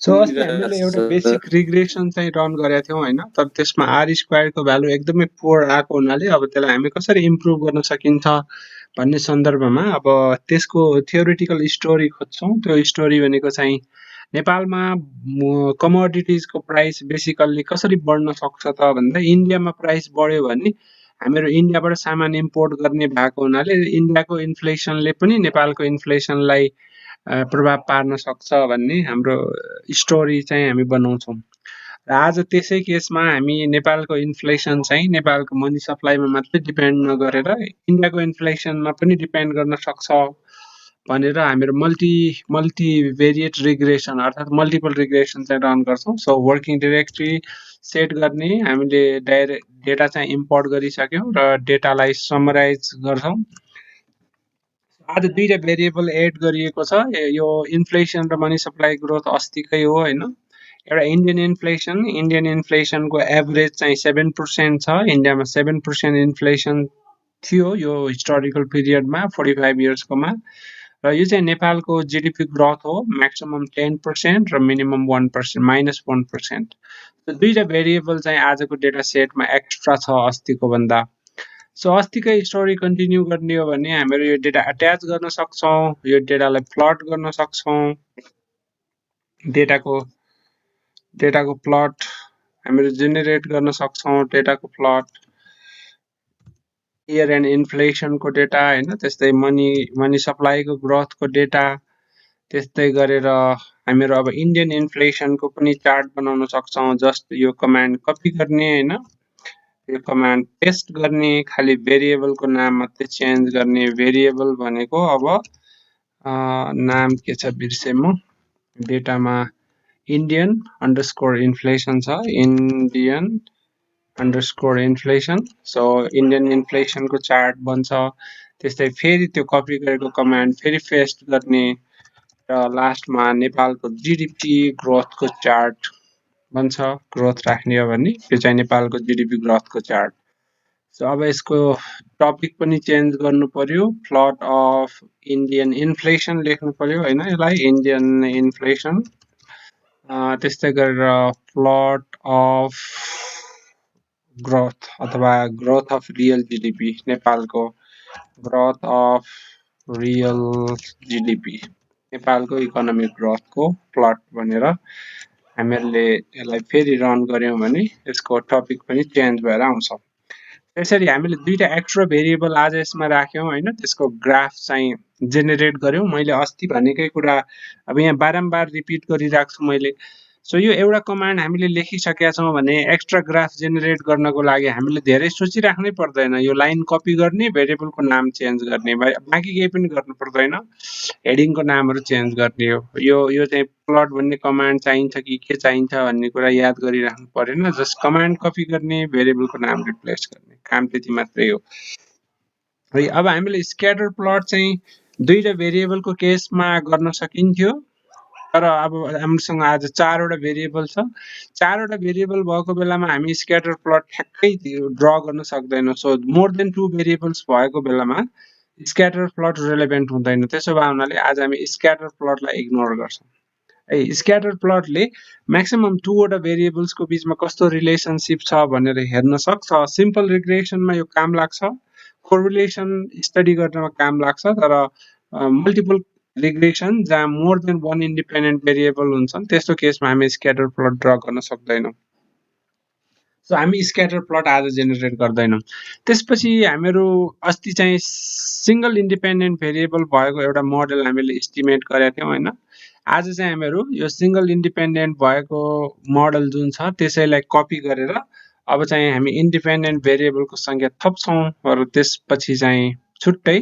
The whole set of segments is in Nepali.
सो अस्ति हामीले एउटा बेसिक रिग्रेसन चाहिँ रन गरेका थियौँ हैन, तर त्यसमा आर स्क्वायर को भ्यालु एकदमै पुअर आएको हुनाले अब त्यसलाई हामी कसरी इम्प्रुभ गर्न सकिन्छ भन्ने सन्दर्भमा अब त्यसको थियोरिटिकल स्टोरी खोज्छौँ। त्यो स्टोरी भनेको चाहिँ नेपालमा कमोडिटिजको प्राइस बेसिकल्ली कसरी बढ्न सक्छ त भन्दा इन्डियामा प्राइस बढ्यो भने हामीहरू इन्डियाबाट सामान इम्पोर्ट गर्ने भएको हुनाले इन्डियाको इन्फ्लेसनले पनि नेपालको इन्फ्लेसनलाई प्रभाव पार्न सक्छ भन्ने हाम्रो स्टोरी चाहिँ हामी बनाउँछौँ। र आज त्यसै केसमा हामी नेपालको इन्फ्लेसन चाहिँ नेपालको मनी सप्लाईमा मात्रै डिपेन्ड नगरेर इन्डियाको इन्फ्लेसनमा पनि डिपेन्ड गर्न सक्छ भनेर हामीहरू मल्टिभेरिएट रिग्रेसन अर्थात् मल्टिपल रिग्रेसन चाहिँ रन गर्छौँ। सो वर्किङ डिरेक्टरी सेट गर्ने हामीले डाइरेक्ट डेटा चाहिँ इम्पोर्ट गरिसक्यौँ र डेटालाई समराइज गर्छौँ। आज दुईटा भेरिएबल एड गरिएको छ, यो इन्फ्लेसन र मनी सप्लाई ग्रोथ अस्तिकै हो हैन। एउटा इन्डियन इन्फ्लेसनको एभरेज चाहिँ 7% छ, इन्डियामा 7% इन्फ्लेसन थियो यो हिस्टोरिकल पिरियडमा 45 इयर्सकोमा, र यो चाहिँ नेपालको जीडीपी ग्रोथ हो, म्याक्सिमम 10% र मिनिमम 1% -1%। तो दुईटा भेरिएबल चाहिँ आजको डेटा सेटमा एक्स्ट्रा छ अस्तिको भन्दा। सो अस्तिकै स्टोरी कन्टिन्यू गर्ने हो भने हामीहरू यो डेटा अट्याच गर्न सक्छौँ, यो डेटालाई प्लट गर्न सक्छौँ। डेटाको प्लट हामीहरू जेनेरेट गर्न सक्छौँ, डेटाको प्लट इयर एन्ड इन्फ्लेसनको डेटा हैन, त्यस्तै मनी सप्लाईको ग्रोथको डेटा, त्यस्तै गरेर हामीहरू अब इन्डियन इन्फ्लेसनको पनि चार्ट बनाउन सक्छौँ। जस्ट यो कमान्ड कपी गर्ने हैन, यो कमान्ड पेस्ट गर्ने, खाली भेरिएबलको नाम मात्रै चेन्ज गर्ने। भेरिएबल भनेको अब नाम के छ बिर्से म, डेटामा इन्डियन अंडरस्कोर इन्फ्लेसन छ, Indian underscore inflation. So Indian इन्फ्लेसनको चार्ट बन्छ। त्यस्तै फेरि त्यो कपी गरेको कमान्ड फेरि पेस्ट गर्ने र लास्टमा नेपालको जीडीपी ग्रोथको चार्ट बन्छ। ग्रोथ राख्ने हो भने यो चाहिँ नेपालको जीडीपी ग्रोथको चार्ट। सो अब यसको टपिक पनि चेन्ज गर्नु पर्यो, प्लट अफ इन्डियन इन्फ्लेसन लेख्नु पर्यो हैन, यसलाई इन्डियन इन्फ्लेसन। त्यस्तै गरेर प्लट अफ ग्रोथ अथवा ग्रोथ अफ रियल जीडीपी, नेपालको ग्रोथ अफ रियल जीडीपी, नेपालको इकोनोमिक ग्रोथको प्लट भनेर हामीहरूले यसलाई फेरि रन गर्यौं भने यसको टपिक पनि चेन्ज भएर आउँछ। त्यसरी हामीले दुईटा एक्स्ट्रा भेरिएबल आज यसमा राख्यौं हैन, त्यसको ग्राफ चाहिँ जेनेरेट गर्यौं। मैले अस्ति भनेकै कुरा अब यहाँ बारम्बार रिपिट गरिराख्छु मैले। सो यो एउटा कमान्ड हामीले लेखिसकेका छौं भने एक्स्ट्रा ग्राफ जेनेरेट गर्नको लागि हामीले धेरै सोचिराख्नै पर्दैन। यो लाइन कपी गर्ने, भेरिएबलको नाम चेन्ज गर्ने, बाँकी केही पनि गर्नु पर्दैन, हेडिङको नामहरु चेन्ज गर्ने हो। यो चाहिँ प्लट भन्ने कमान्ड चाहिन्छ कि के चाहिन्छ भन्ने कुरा याद गरिराख्नु परेन, जस्ट कमान्ड कपी गर्ने, भेरिएबलको नाम रिप्लेस गर्ने, काम त्यति मात्रै हो। अब हामीले स्क्याटर प्लट चाहिँ दुईटा भेरिएबलको केसमा गर्न सकिन्थ्यो, तर अब हामीसँग आज चारवटा भेरिएबल छ। चारवटा भेरिएबल भएको बेलामा हामी स्क्याटर प्लट ठ्याक्कै ड्रा गर्न सक्दैनौं। सो मोर देन 2 भेरिएबल्स भएको बेलामा स्क्याटर प्लट रिलेभेन्ट हुँदैन। त्यसो भए हुनाले आज हामी स्क्याटर प्लटलाई इग्नोर गर्छौं। स्क्याटर प्लटले म्याक्सिमम 2 वटा भेरिएबल्सको बीचमा कस्तो रिलेसनशिप छ भनेर हेर्न सक्छ। सिम्पल रिग्रेसनमा यो काम लाग्छ, कोरिलेसन स्टडी गर्नमा काम लाग्छ, तर मल्टिपल रिग्रेसन जहाँ मोर देन 1 इन्डिपेन्डेन्ट भेरिएबल हुन्छन् त्यस्तो केसमा हामी स्क्याटर प्लट ड्रा गर्न सक्दैनौं। सो हामी स्क्याटर प्लट आज जेनेरेट गर्दैनौं। त्यसपछि हामीहरू अस्ति चाहिँ सिंगल इन्डिपेन्डेन्ट भेरिएबल भएको एउटा मोडल हामीले एस्टिमेट गरेका थियौं हैन। आज चाहिँ हामीहरू यो सिंगल इन्डिपेन्डेन्ट भएको मोडल जुन छ त्यसैलाई कपी गरेर अब चाहिँ हामी इन्डिपेन्डेन्ट भेरिएबलको संख्या थप्छौं र त्यसपछि चाहिँ छुट्टै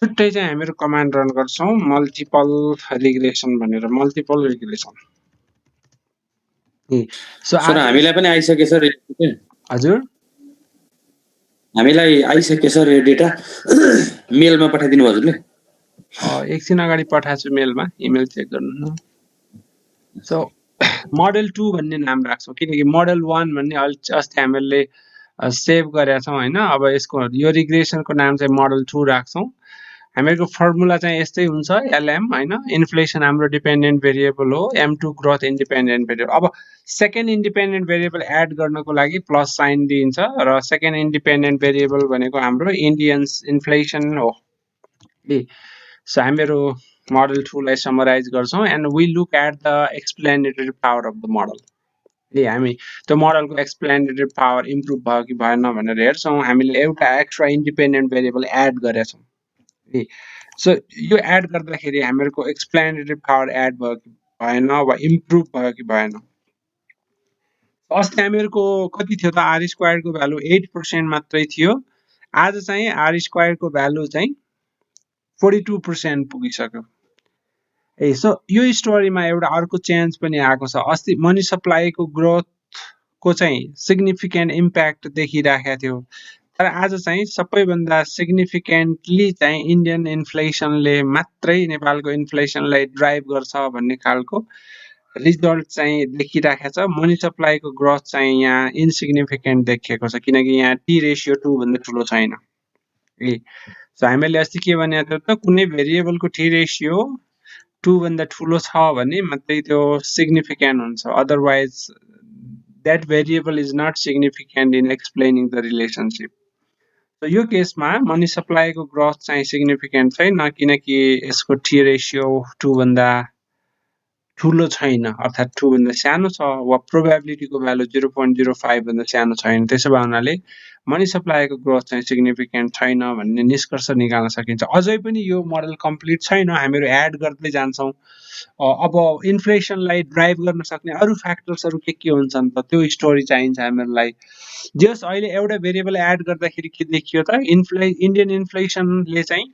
चाहिँ हामीहरू कमान्ड रन गर्छौं, मल्टिपल रिग्रेसन भनेर। मल्टिपल रिग्रेसन सो हामीलाई पनि आइसकेछ रे। हजुर, हामीलाई आइसकेछ रे डेटा मेलमा पठाइदिनु हजुरले। एकछिन अगाडि पठाएको छु मेलमा, इमेल चेक गर्नु। सो मोडल 2 भन्ने नाम राख्छौं किनकि मोडल 1 भन्ने अस्ति हामीले सेभ गरेका छौं हैन। अब यसको यो रिग्रेसनको नाम चाहिँ मोडल 2 राख्छौं। हामीहरूको फर्मुला चाहिँ यस्तै हुन्छ LM हैन इन्फ्लेसन हाम्रो डिपेन्डेन्ट भेरिएबल हो M2 ग्रोथ इन्डिपेन्डेन्ट भेरिएबल अब सेकेन्ड इन्डिपेन्डेन्ट भेरिएबल एड गर्नको लागि प्लस साइन दिइन्छ र सेकेन्ड इन्डिपेन्डेन्ट भेरिएबल भनेको हाम्रो इन्डियन इन्फ्लेसन हो सो हामीहरू मोडल 2 लाई समराइज गर्छौं and we look at the explanatory power of the model हामी त्यो मोडलको एक्सप्लेनेटरी पावर इम्प्रुभ भयो कि भएन भनेर हेर्छौं हामीले एउटा एक्स्ट्रा इन्डिपेन्डेन्ट भेरिएबल एड गरेछौं सो यो एड गर्दाखेरि हामीहरूको एक्सप्लेनेटरी पावर एड भयो कि भएन वा इम्प्रुभ भयो कि भएन अस्ति हामीहरूको कति थियो त आर स्क्वायर को भ्यालु 8% मात्रै थियो आज चाहिँ आर स्क्वायर को भ्यालु चाहिँ 42% पुगिसक्यो सो यो स्टोरीमा एउटा अर्को चेन्ज पनि आएको छ अस्ति मनी सप्लाईको ग्रोथ को चाहिँ सिग्निफिकेन्ट इम्प्याक्ट देखिराखेको थियो तर आज चाहिँ सबैभन्दा सिग्निफिकेन्टली चाहिँ इन्डियन इन्फ्लेसनले मात्रै नेपालको इन्फ्लेसनलाई ड्राइभ गर्छ भन्ने खालको रिजल्ट चाहिँ देखिराखेको छ मनी सप्लाईको ग्रोथ चाहिँ यहाँ इन्सिग्निफिकेन्ट देखिएको छ किनकि यहाँ टी रेशियो 2 भन्दा ठुलो छैन सो हामीले अस्ति के भनेको थियो त कुनै भेरिएबलको टी रेशियो 2 भन्दा ठुलो छ भने मात्रै त्यो सिग्निफिकेन्ट हुन्छ otherwise that variable is not significant in explaining the relationship. So यो केसमा मनी सप्लाईको ग्रोथ चाहिँ सिग्निफिकेन्ट छैन किनकि यसको टी रेशियो 2 भन्दा ठुलो छैन अर्थात 2 भन्दा सानो छ वा प्रोबेबिलिटीको भ्यालु 0.05 भन्दा सानो छैन त्यसो भए हुनाले मनी सप्लाईको ग्रोथ चाहिँ सिग्निफिकेन्ट छैन भन्ने निष्कर्ष निकाल्न सकिन्छ अझै पनि यो मोडल कम्प्लिट छैन हामीहरू एड गर्दै जान्छौं अब इन्फ्लेसनलाई ड्राइभ गर्न सक्ने अरु फ्याक्टर्सहरु के हुन्छन् त त्यो स्टोरी चाहिन्छ हामीहरूलाई जस अहिले एउटा भेरिएबल एड गर्दाखेरि के देखियो त इन्डियन इन्फ्लेसनले चाहिँ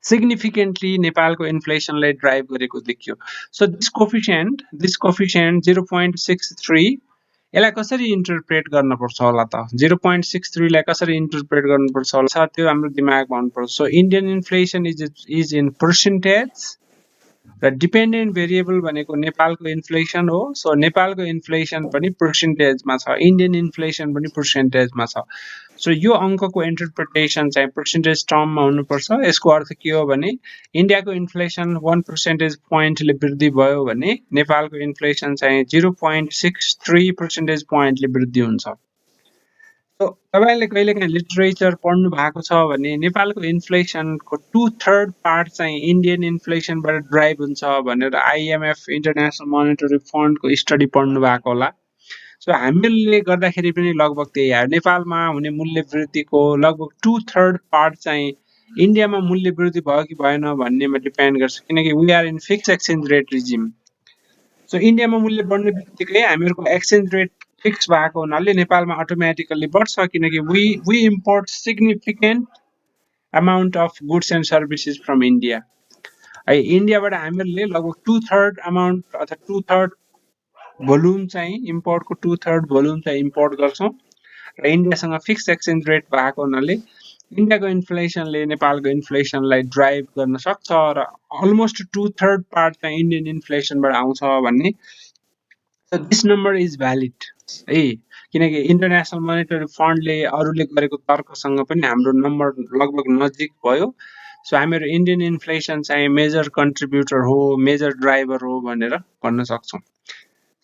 सिग्निफिकेन्टली नेपालको इन्फ्लेसनलाई ड्राइभ गरेको देखियो सो दिस कोफिसिएन्ट 0.63 यसलाई कसरी इन्टरप्रेट गर्न पर्छ होला त 0.63 लाई कसरी इन्टरप्रेट गर्नु पर्छ होला त्यो हाम्रो दिमागमा आउनु पर्छ so Indian inflation is in percentage र डिपेन्डेन्ट भेरिएबल भनेको नेपालको इन्फ्लेसन हो सो नेपालको इन्फ्लेसन पनि पर्सेन्टेजमा छ इन्डियन इन्फ्लेसन पनि पर्सेन्टेजमा छ सो यो अंकको इन्टरप्रिटेसन चाहिँ पर्सेन्टेज टर्ममा हुनुपर्छ यसको अर्थ के हो भने इन्डियाको इन्फ्लेसन 1 पर्सेन्टेज पोइन्टले वृद्धि भयो भने नेपालको इन्फ्लेसन चाहिँ 0.63 पर्सेन्टेज पोइन्टले वृद्धि हुन्छ सो तपाईले कहिलेकाहीँ लिटरेचर पढ्नु भएको छ भने नेपालको इन्फ्लेसनको 2/3 पार्ट चाहिँ इन्डियन इन्फ्लेसनबाट ड्राइभ हुन्छ भनेर आईएमएफ इन्टरनेशनल मोनेटरी फन्डको स्टडी पढ्नु भएको होला सो हामीले गर्दाखेरि पनि लगभग त्यही आयो नेपालमा हुने मूल्य वृद्धिको लगभग 2/3 पार्ट चाहिँ इन्डियामा मूल्य वृद्धि भयो कि भएन भन्नेमा डिपेन्ड गर्छ किनकि we are in fix exchange rate regime so इन्डियामा मूल्य बढ्ने बित्तिकै हामीहरूको एक्सचेन्ज रेट फिक्स भएको हुनाले नेपालमा अटोमेटिकली बढ्छ किनकि we import significant amount of goods and services from India है इन्डियाबाट हामीले लगभग 2/3 अमाउन्ट अथवा 2/3 भोल्युम चाहिँ इम्पोर्टको 2/3 भोल्युम चाहिँ इम्पोर्ट गर्छौं र इन्डियासँग फिक्स एक्सचेन्ज रेट भएको हुनाले इन्डियाको इन्फ्लेसनले नेपालको इन्फ्लेसनलाई ड्राइभ गर्न सक्छ र अलमोस्ट 2/3 पार्ट चाहिँ इन्डियन इन्फ्लेसनबाट आउँछ भन्ने so this number is valid है किनकि इन्टरनेशनल मोनेटरी फन्डले अरूले गरेको तर्कसँग पनि हाम्रो नम्बर लगभग नजिक भयो सो हामीहरू इन्डियन इन्फ्लेसन चाहिँ मेजर कन्ट्रिब्युटर हो मेजर ड्राइभर हो भनेर भन्न सक्छौं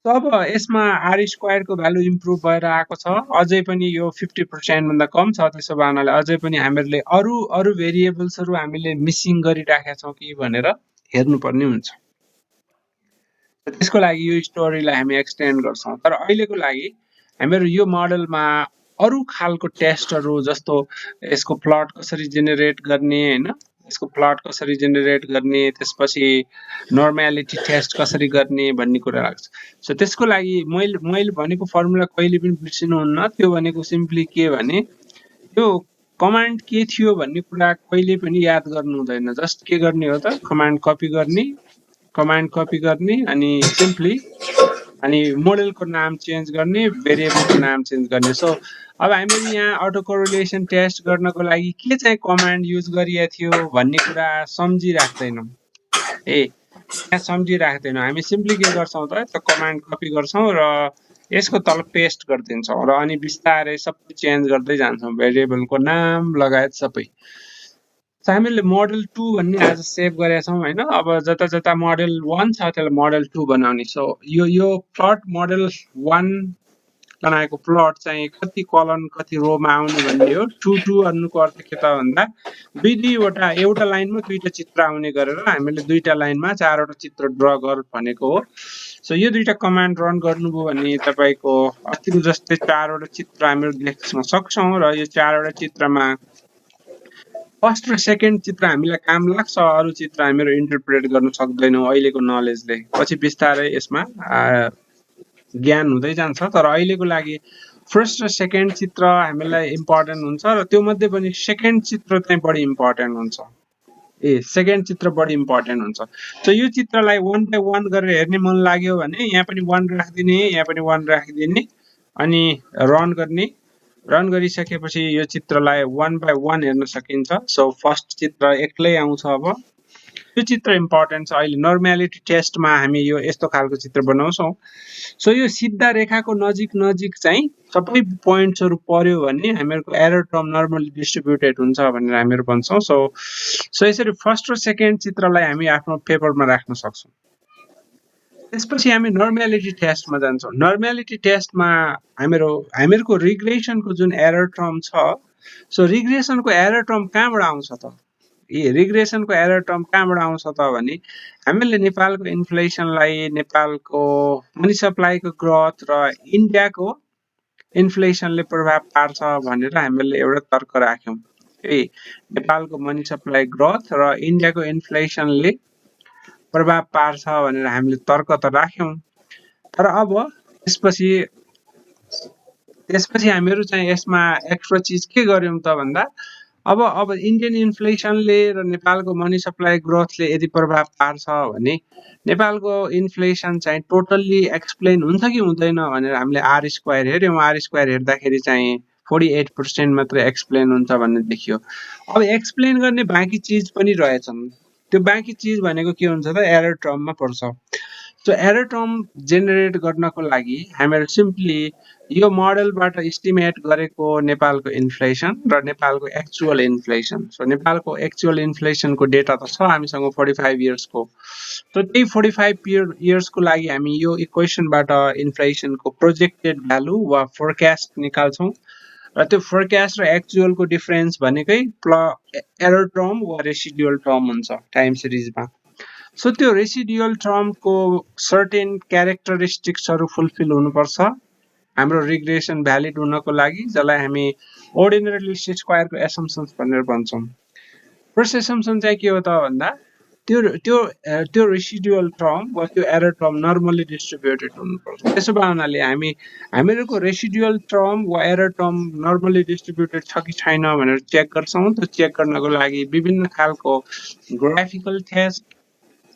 सो अब यसमा आर स्क्वायर को भ्यालु इम्प्रुभ भएर आएको छ अझै पनि यो 50% भन्दा कम छ त्यसो भए हुनाले अझै पनि हामीहरूले अरु भेरिएबल्सहरु हामीले मिसिङ गरिराखेका छौं कि भनेर हेर्नुपर्ने हुन्छ त्यसको लागि यो स्टोरीलाई हामी एक्सटेन्ड गर्छौं तर अहिलेको लागि हामीहरू यो मोडलमा अरु खालको टेस्टहरु जस्तो यसको प्लट कसरी जेनेरेट गर्ने हैन यसको प्लट कसरी जेनेरेट गर्ने त्यसपछि नर्मालिटी टेस्ट कसरी गर्ने भन्ने कुरा लाग्छ सो त्यसको लागि मैले भनेको फर्मुला कहिले पनि बिर्सिनुहुन्न त्यो भनेको सिम्पली के भने त्यो कमान्ड के थियो भन्ने कुरा कहिले पनि याद गर्नु हुँदैन जस्ट के गर्ने हो त कमान्ड कपी गर्ने अनि सिम्पली अनि मोडलको नाम चेन्ज गर्ने भेरिएबलको नाम चेन्ज गर्ने सो अब हामीले यहाँ अटो कोरिलेसन टेस्ट गर्नको लागि के चाहिँ कमान्ड युज गरिएको थियो भन्ने कुरा सम्झिराख्दैनौं यहाँ सम्झिराख्दैनौं हामी सिम्पली के गर्छौं त त्यो कमान्ड कपी गर्छौं र यसको तल पेस्ट गर्दिन्छौं र अनि बिस्तारै सबै चेन्ज गर्दै जान्छौं भेरिएबलको नाम लगायत सबै सो हामीले मोडल 2 भन्ने आज सेभ गरेका छौँ हैन। अब जता जता मोडल 1 छ त्यसलाई मोडल 2 बनाउने। सो यो प्लट मोडल 1 बनाएको प्लट चाहिँ कति कलन कति रोमा आउने भन्ने हो। 2 2 अन्नुको अर्थ के त भन्दा दुईवटा एउटा लाइनमा दुईटा चित्र आउने गरेर हामीले दुईटा लाइनमा चारवटा चित्र ड्रा गर भनेको हो। सो यो दुईटा कमान्ड रन गर्नुभयो भने तपाईको अस्तिको जस्तै चारवटा चित्र हामीले देख्न सक्छौं र यो चारवटा चित्रमा फर्स्ट र सेकेन्ड चित्र हामीलाई काम लाग्छ, अरु चित्र हामीहरु इन्टरप्रेट गर्न सक्दैनौं अहिलेको नलेजले। पछि बिस्तारै यसमा ज्ञान हुँदै जान्छ, तर अहिलेको लागि फर्स्ट र सेकेन्ड चित्र हामीलाई इम्पोर्टेन्ट हुन्छ र त्यो मध्ये पनि सेकेन्ड चित्र चाहिँ बढी इम्पोर्टेन्ट हुन्छ। सेकेन्ड चित्र बढी इम्पोर्टेन्ट हुन्छ। सो यो चित्रलाई 1 बाइ 1 गरेर हेर्ने मन लाग्यो भने यहाँ पनि 1 राखिदिने, यहाँ पनि 1 राखिदिने अनि रन गर्ने। रन गरिसकेपछि यो चित्रलाई 1 बाइ 1 हेर्न सकिन्छ। सो फर्स्ट चित्र एक्लै आउँछ। अब यो चित्र इम्पोर्टेन्ट छ। अहिले नर्मालिटी टेस्टमा हामी यो यस्तो खालको चित्र बनाउँछौं। सो यो सिधा रेखाको नजिक नजिक चाहिँ सबै पोइन्ट्सहरु पर्यो भने हामीहरुको एरर टर्म नर्मली डिस्ट्रिब्युटेड हुन्छ भनेर हामीहरु भन्छौं। सो यसरी फर्स्ट र सेकेन्ड चित्रलाई हामी आफ्नो पेपरमा राख्न सक्छौं। त्यसपछि हामी नर्मालिटी टेस्टमा जान्छौं। नर्मालिटी टेस्टमा हामीहरुको रिग्रेसनको जुन एरर टर्म छ, सो रिग्रेसनको एरर टर्म कहाँबाट आउँछ त? रिग्रेसनको एरर टर्म कहाँबाट आउँछ त भने हामीले नेपालको इन्फ्लेसनलाई नेपालको मनी सप्लाईको ग्रोथ र इन्डियाको इन्फ्लेसनले प्रभाव पार्छ भनेर हामीले एउटा तर्क राख्यौं। नेपालको मनी सप्लाई ग्रोथ र इन्डियाको इन्फ्लेसनले प्रभाव पार्छ भनेर हामीले तर्क त राख्यौं। तर अब त्यसपछि हामीहरु चाहिँ यसमा एक्स्ट्रा चीज के गर्यौं त भन्दा अब इन्डियन इन्फ्लेसनले र नेपालको मनी सप्लाई ग्रोथले यदि प्रभाव पार्छ भने नेपालको इन्फ्लेसन चाहिँ टोटल्ली एक्सप्लेन हुन्छ कि हुँदैन भनेर हामीले आर स्क्वायर हेर्यौं। आर स्क्वायर हेर्दाखेरि चाहिँ 48% मात्र एक्सप्लेन हुन्छ भन्ने देखियो। अब एक्सप्लेन गर्ने बाँकी चीज पनि रहेछन्। त्यो बाँकी चीज भनेको के हुन्छ त एरर टर्ममा पर्छ। सो एरर टर्म जेनेरेट गर्नको लागि हामीहरु सिम्पली यो मोडलबाट एस्टिमेट गरेको नेपालको इन्फ्लेसन र नेपालको एक्चुअल इन्फ्लेसन। सो नेपालको एक्चुअल इन्फ्लेसनको डेटा त छ हामीसँग 45 इयर्सको। सो त्यही 45 इयर्सको लागि हामी यो इक्वेसनबाट इन्फ्लेसनको प्रोजेक्टेड भ्यालु वा फोरकास्ट निकाल्छौं र त्यो फोरकास्ट र एक्चुअलको डिफरेन्स भनेकै एरर टर्म वा रेसिडुअल टर्म हुन्छ टाइम सिरिजमा। सो त्यो रेसिडुअल टर्मको सर्टेन क्यारेक्टरिस्टिक्सहरु फुलफिल हुनुपर्छ हाम्रो रिग्रेसन भ्यालिड हुनको लागि, जसलाई हामी अर्डिनरी लिस्ट स्क्वायरको एसम्पसन्स भनेर भन्छौं। फर्स्ट एसम्पसन चाहिँ के हो त भन्दा त्यो रेसिडुअल टर्म वा त्यो एरर टर्म नर्मली डिस्ट्रिब्युटेड हुनुपर्छ। त्यसो भएनाले हामीहरुको रेसिडुअल टर्म वा एरर टर्म नर्मली डिस्ट्रिब्युटेड छ कि छैन भनेर चेक गर्छौं। त्यो चेक गर्नको लागि विभिन्न खालको ग्राफिकल टेस्ट।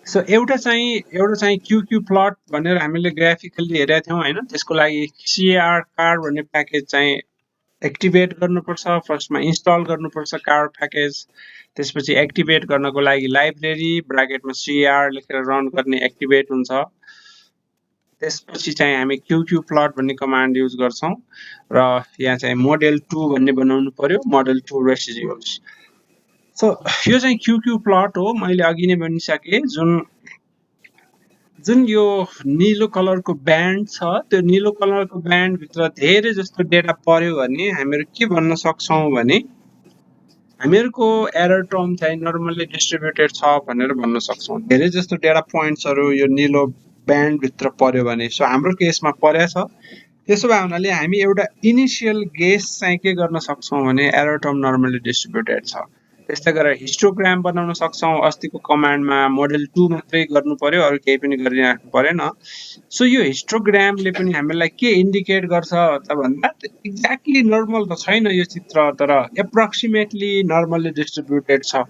सो एउटा चाहिँ क्यूक्यू प्लट भनेर हामीले ग्राफिकली हेरेका थियौं हैन। त्यसको लागि सीआर कार्ड भन्ने प्याकेज चाहिँ एक्टिभेट गर्नुपर्छ। फर्स्टमा इन्स्टल गर्नुपर्छ कार्ड प्याकेज। त्यसपछि एक्टिभेट गर्नको लागि लाइब्रेरी ब्राकेटमा सीआर लेखेर रन गर्ने एक्टिभेट हुन्छ। त्यसपछि चाहिँ हामी क्यूक्यू प्लट भन्ने कमान्ड युज गर्छौं र यहाँ चाहिँ मोडेल 2 भन्ने बनाउनु पर्यो, मोडेल 2 रेसिडुअल्स। सो यो चाहिँ क्यूक्यू प्लट हो। मैले अघि नै भनिसके जुन यो नीलो कलरको ब्यान्ड छ, त्यो नीलो कलरको ब्यान्ड भित्र धेरै जस्तो डेटा पर्यो भने हामीहरु के भन्न सक्छौं भने हामीहरुको एरर टर्म चाहिँ नर्मली डिस्ट्रिब्युटेड छ भनेर भन्न सक्छौं। धेरै जस्तो डेटा पोइन्ट्सहरु यो नीलो ब्यान्ड भित्र पर्यो भने। सो हाम्रो केसमा पर्या छ। त्यसो भए हुनाले हामी एउटा इनिशियल गेस चाहिँ के गर्न सक्छौं भने एरर टर्म नर्मली डिस्ट्रिब्युटेड छ। त्यस्तै गरेर हिस्टोग्राम बनाउन सक्छौं। अस्तिको कमान्डमा मोडेल 2 मात्रै गर्नु पर्यो, अरु केही पनि गरिराख्नु परेन। सो यो हिस्टोग्रामले पनि हामीलाई के इन्डिकेट गर्छ त भन्दा एक्ज्याक्टली नर्मल त छैन यो चित्र, तर एप्रोक्सिमेटली नर्मली डिस्ट्रिब्युटेड छ।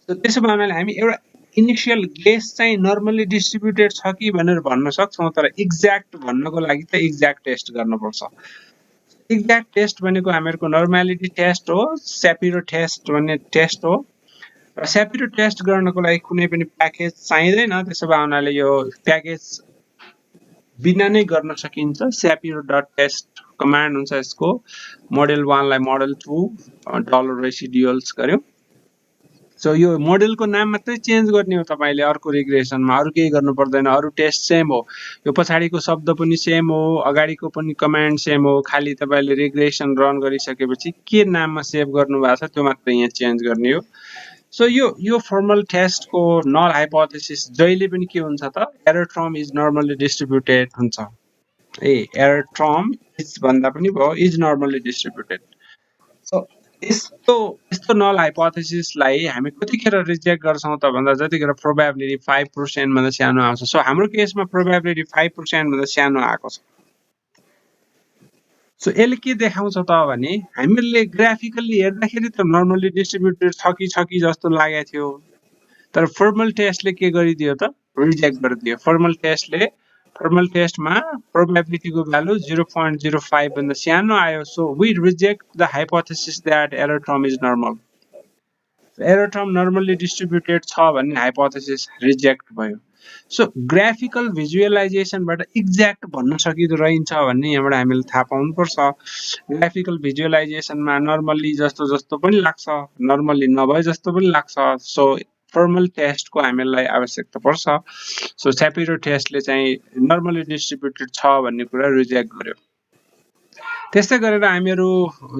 सो त्यसो भएनाले हामी एउटा इनिशियल गेस चाहिँ नर्मली डिस्ट्रिब्युटेड छ कि भनेर भन्न सक्छौं, तर एक्ज्याक्ट भन्नको लागि त एक्ज्याक्ट टेस्ट गर्नुपर्छ। एक्ज्याक्ट टेस्ट भनेको हामीहरुको नर्मालिटी टेस्ट हो, स्यापिरो टेस्ट भन्ने टेस्ट हो। र स्यापिरो टेस्ट गर्नको लागि कुनै पनि प्याकेज चाहिँदैन। त्यसो भए हुनाले यो प्याकेज बिना नै गर्न सकिन्छ। स्यापिरो.टेस्ट कमान्ड हुन्छ यसको। मोडेल 1 लाई मोडेल 2 डलर रेसिडुअल्स गर्यौं। सो यो मोडेलको नाम मात्रै चेन्ज गर्ने हो तपाईले अर्को रिग्रेसनमा, अरु केही गर्नु पर्दैन। अरु टेस्ट सेम हो, यो पछाडीको शब्द पनि सेम हो, अगाडिको पनि कमान्ड सेम हो, खाली तपाईले रिग्रेसन रन गरिसकेपछि के नाममा सेभ गर्नु भएको छ त्यो मात्रै यहाँ चेन्ज गर्ने हो। सो यो फर्मल टेस्टको नल हाइपोथेसिस जहिले पनि के हुन्छ त, error term is normally distributed हुन्छ। एरर टर्म इज भन्दा पनि भयो, इज नर्मली डिस्ट्रिब्युटेड। सो यस्तो नल हाइपोथेसिसलाई हामी कतिखेर रिजेक्ट गर्छौं त भन्दा जतिखेर प्रोबेबिलिटी 5% भन्दा सानो आउँछ। सो हाम्रो केसमा प्रोबेबिलिटी 5% भन्दा सानो आएको छ। सो यसले के देखाउँछ त भने हामीले ग्राफिकली हेर्दाखेरि त नर्मली डिस्ट्रिब्युटेड छ कि जस्तो लागेको थियो, तर फर्मल टेस्टले के गरिदियो त, रिजेक्ट गरिदियो। फर्मल टेस्टमा प्रोबेबिलिटीको भ्यालु 0.05 भन्दा सानो आयो। So we reject the hypothesis that error term is normal. Error term normally distributed छ भन्ने हाइपोथेसिस रिजेक्ट भयो। सो ग्राफिकल भिजुअलाइजेसनबाट एक्ज्याक्ट भन्न सकिँदो रहन्छ भन्ने यहाँबाट हामीले थाहा पाउनुपर्छ। ग्राफिकल भिजुअलाइजेसनमा नर्मली जस्तो पनि लाग्छ, नर्मली नभए जस्तो पनि लाग्छ। सो फर्मल टेस्टको हामीलाई आवश्यकता पर्छ। सो स्यापिरो टेस्टले चाहिँ नर्मली डिस्ट्रिब्युटेड छ भन्ने कुरा रिजेक्ट गर्यो। त्यस्तै गरेर हामीहरू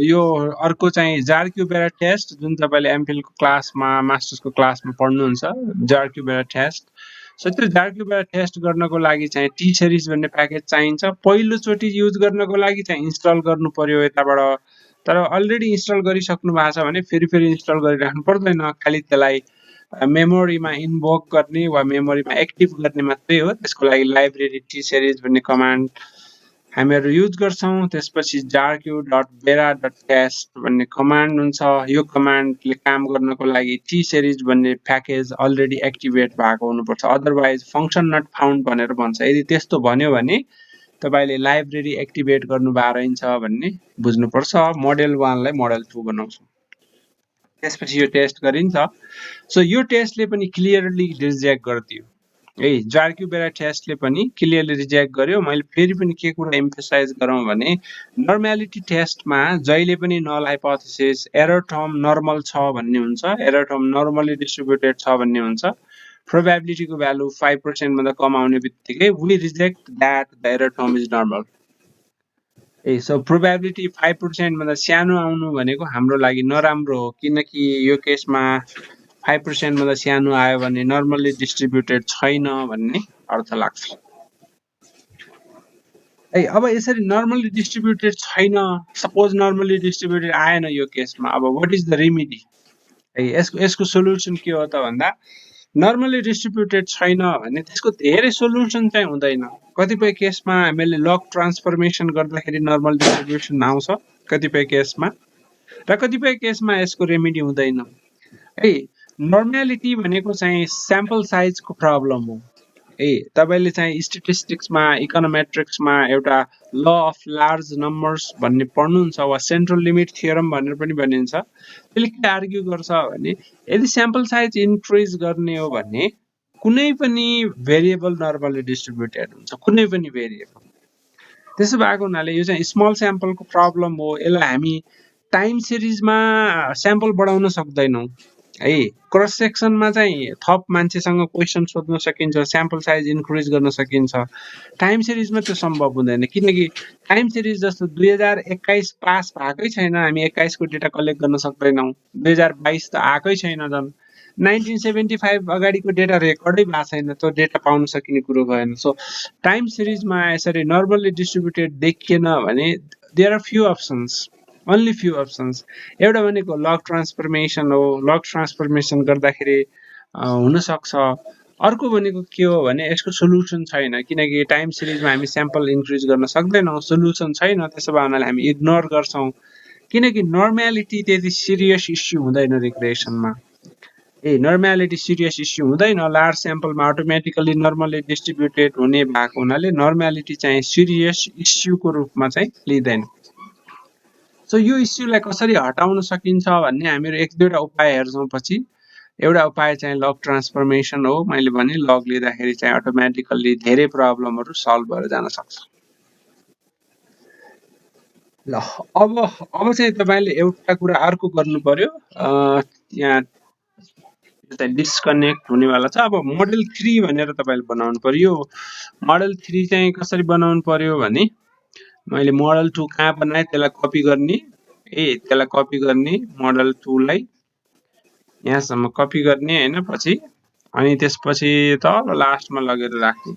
यो अर्को चाहिँ जार्क्युबेरा टेस्ट, जुन तपाईले एमफिलको क्लासमा मास्टर्सको क्लासमा पढ्नुहुन्छ, जार्क्युबेरा टेस्ट। सो त्यो जार्क्युबेरा टेस्ट गर्नको लागि चाहिँ टी सिरिज भन्ने प्याकेज चाहिन्छ। पहिलो चोटी युज गर्नको लागि चाहिँ इन्स्टल गर्नु पर्यो यताबाट, तर अलरेडी इन्स्टल गरिसक्नु भएको छ भने फेरि इन्स्टल गरिराख्नु पर्दैन, खाली त्यसलाई मेमोरीमा इन्भोक गर्ने वा मेमोरीमा एक्टिभ गर्ने मात्रै हो। त्यसको लागि लाइब्रेरी टी सिरिज भन्ने कमान्ड हामीहरू युज गर्छौं। त्यसपछि jarq.bera.test भन्ने कमान्ड हुन्छ। यो कमान्डले काम गर्नको लागि टी सिरिज भन्ने प्याकेज अलरेडी एक्टिभेट भएको हुनुपर्छ, अदरवाइज फंक्सन नट फाउन्ड भनेर भन्छ। यदि त्यस्तो भन्यो भने तपाईले लाइब्रेरी एक्टिभेट गर्नु भएको रहन्छ भन्ने बुझ्नुपर्छ। मोडेल 1 लाई मोडेल 2 बनाउँछौं। त्यसपछि यो टेस्ट गरिन्छ। सो यो टेस्टले पनि क्लियरली रिजेक्ट गरिदियो। जार्क्युबेरा टेस्टले पनि क्लियरली रिजेक्ट गर्यो। मैले फेरि पनि के कुरा एम्फसाइज गरौँ भने नर्मालिटी टेस्टमा जहिले पनि null hypothesis error term normal छ भन्ने हुन्छ, एरर टर्म नर्मली डिस्ट्रिब्युटेड छ भन्ने हुन्छ। प्रोबेबिलिटीको भ्यालु 5% भन्दा कम आउने बित्तिकै we reject that the error term is normal. So probability 5% भन्दा सानो आउनु भनेको हाम्रो लागि नराम्रो हो, किनकि यो केसमा 5% भन्दा सानो आयो भने नर्मली डिस्ट्रिब्युटेड छैन भन्ने अर्थ लाग्छ। अब यसरी नर्मली डिस्ट्रिब्युटेड छैन, सपोज नर्मली डिस्ट्रिब्युटेड आएन यो केसमा, अब व्हाट इज द रेमेडी? यसको सोलुसन के हो त भन्दा नर्मली डिस्ट्रिब्युटेड छैन भने त्यसको धेरै सोलुसन चाहिँ हुँदैन। कतिपय केसमा हामीले लग ट्रान्सफर्मेसन गर्दाखेरि नर्मल डिस्ट्रिब्युसन आउँछ कतिपय केसमा, र कतिपय केसमा यसको रेमेडी हुँदैन। नर्मालिटी भनेको चाहिँ स्याम्पल साइजको प्रब्लम हो। तपाईले चाहिँ स्ट्याटिस्टिक्समा इकोनोमेट्रिक्समा एउटा ल अफ लार्ज नम्बर्स भन्ने पढ्नुहुन्छ, वा सेन्ट्रल लिमिट थियोरम भनेर पनि भनिन्छ। त्यसले के आर्ग्यु गर्छ भने यदि स्याम्पल साइज इन्क्रिज गर्ने हो भने कुनै पनि भेरिएबल नर्मली डिस्ट्रिब्युटेड हुन्छ, कुनै पनि भेरिएबल। त्यसो भएको हुनाले यो चाहिँ स्मल स्याम्पलको प्रब्लम हो। यसलाई हामी टाइम सिरिजमा स्याम्पल बढाउन सक्दैनौं। क्रस सेक्सनमा चाहिँ थप मान्छेसँग क्वेशन सोध्न सकिन्छ, स्याम्पल साइज इन्क्रिज गर्न सकिन्छ। टाइम सिरिजमा त्यो सम्भव हुँदैन, किनकि टाइम सिरिज जस्तो 2021 पास भएकै छैन, हामी 21 को डेटा कलेक्ट गर्न सक्दैनौं। 2022 त आएकै छैन, झन् 1975 अगाडिको डेटा रेकर्डै भएको छैन, त्यो डेटा पाउन सकिने कुरो भएन। सो टाइम सिरिजमा यसरी नर्मली डिस्ट्रिब्युटेड देखिएन भने there are few options, only few options. एउटा भनेको लग ट्रान्सफर्मेसन हो, लग ट्रान्सफर्मेसन गर्दाखेरि हुन सक्छ। अर्को भनेको के हो भने यसको सोलुसन छैन, किनकि टाइम सिरिजमा हामी स्याम्पल इन्क्रिज गर्न सक्दैनौं, सोलुसन छैन। त्यसो भए हुनाले हामी इग्नोर गर्छौं, किनकि नर्मालिटी त्यति सिरियस इस्यु हुँदैन रिग्रेसनमा। नर्मालिटी सिरियस इस्यु हुँदैन, लार्ज स्याम्पलमा अटोमेटिकली नर्मली डिस्ट्रिब्युटेड हुने भएको हुनाले नर्मालिटी चाहिँ सिरियस इस्युको रूपमा चाहिँ लिँदैन। सो यो इस्युलाई कसरी हटाउन सकिन्छ भन्ने हामीहरू एक दुईवटा उपाय हेर्छौं पछि। एउटा उपाय चाहिँ लग ट्रान्सफर्मेसन हो। मैले भने लग लिँदाखेरि चाहिँ अटोमेटिकली धेरै प्रब्लमहरु सल्भ भएर जान सक्छ। ल अब चाहिँ तपाईले एउटा कुरा अर्को गर्नु पर्यो। यहाँ चाहिँ डिस्कनेक्ट हुनेवाला छ। अब मोडल 3 भनेर तपाईले बनाउनु पर्यो। मोडल 3 चाहिँ कसरी बनाउनु पर्यो भने मैले मोडल 2 कहाँ बनाए त्यसलाई कपी गर्ने, त्यसलाई कपी गर्ने, मोडल 2 लाई यहाँसम्म कपी गर्ने हैन, पछि अनि त्यसपछि तल लास्टमा लगेर राख्ने,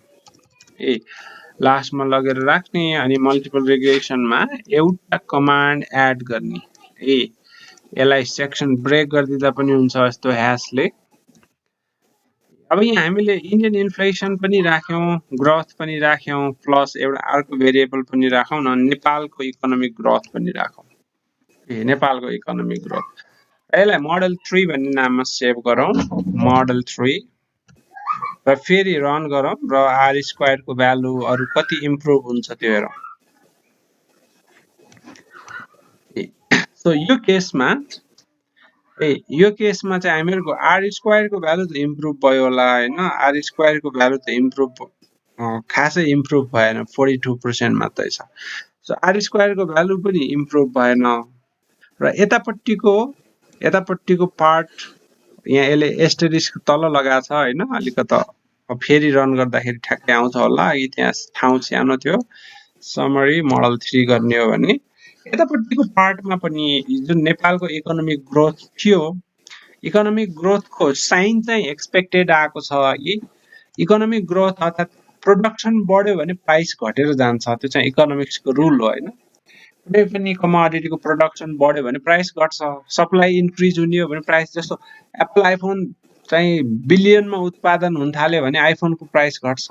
लास्टमा लगेर राख्ने अनि मल्टिपल रिग्रेसनमा एउटा कमान्ड एड गर्ने, यसलाई सेक्सन ब्रेक गरिदिँदा पनि हुन्छ यस्तो ह्याशले। अब यहाँ हामीले इन्डियन इन्फ्लेसन पनि राख्यौं, ग्रोथ पनि राख्यौं, प्लस एउटा अर्को भेरिएबल पनि राखौं न, नेपालको इकोनोमिक ग्रोथ पनि राखौं। नेपालको इकोनोमिक ग्रोथ, यसलाई मोडल 3 भन्ने नाममा सेभ गरौँ, मोडल 3 र फेरि रन गरौँ र आर स्क्वायर को भ्यालु अरु कति इम्प्रुभ हुन्छ त्यो हेरौँ। सो यो केसमा चाहिँ हामीहरुको आर स्क्वायर को भ्यालु त इम्प्रुभ भयो होला हैन, आर स्क्वायर को भ्यालु त इम्प्रुभ खासै इम्प्रुभ भएन, 42% मात्रै छ। सो आर स्क्वायर को भ्यालु पनि इम्प्रुभ भएन र यतापट्टिको पार्ट यहाँ यसले एस्टेरिस्क तल लगाएको छ हैन, अलिकता फेरि रन गर्दाखेरि ठ्याक्कै आउँछ होला, यी त्यहाँ ठाउँ सानो थियो। समरी मोडल 3 गर्ने हो भने यतापट्टिको पार्टमा पनि जुन नेपालको इकोनोमिक ग्रोथ थियो, इकोनोमिक ग्रोथको साइन चाहिँ एक्सपेक्टेड आएको छ। इकोनोमिक ग्रोथ अर्थात प्रोडक्सन बढ्यो भने प्राइस घटेर जान्छ, त्यो चाहिँ इकोनोमिक्सको रुल हो हैन। कुनै पनि कमोडिटीको प्रोडक्सन बढ्यो भने प्राइस घट्छ, सप्लाई इन्क्रिज हुने हो भने प्राइस, जस्तो एप्पल आइफोन चाहिँ बिलियनमा उत्पादन हुन थाल्यो भने आइफोनको प्राइस घट्छ।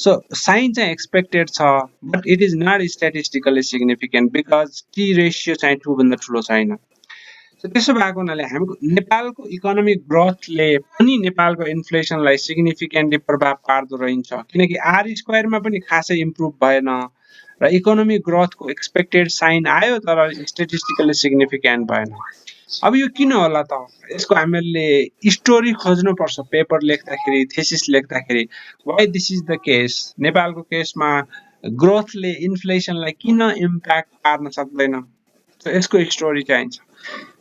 सो साइन चाहिँ एक्सपेक्टेड छ, but it is not statistically significant because T ratio चाहिँ 2 भन्दा ठुलो छैन। सो त्यसो भएको हुनाले हाम्रो नेपालको इकोनोमिक ग्रोथले पनि नेपालको इन्फ्लेसनलाई सिग्निफिकेन्टली प्रभाव पार्दो रहन्छ, किनकि आर स्क्वायरमा पनि खासै इम्प्रुभ भएन र इकोनोमिक ग्रोथको एक्सपेक्टेड साइन आयो तर स्ट्याटिस्टिकली सिग्निफिकेन्ट भएन। अब यो किन होला त? यसको हामीले स्टोरी खोज्नु पर्छ पेपर लेख्दाखेरि, थेसिस लेख्दाखेरि। Why this is the case? नेपालको केसमा ग्रोथले इन्फ्लेसनलाई किन इम्प्याक्ट पार्न सक्दैन? सो यसको स्टोरी चाहिन्छ।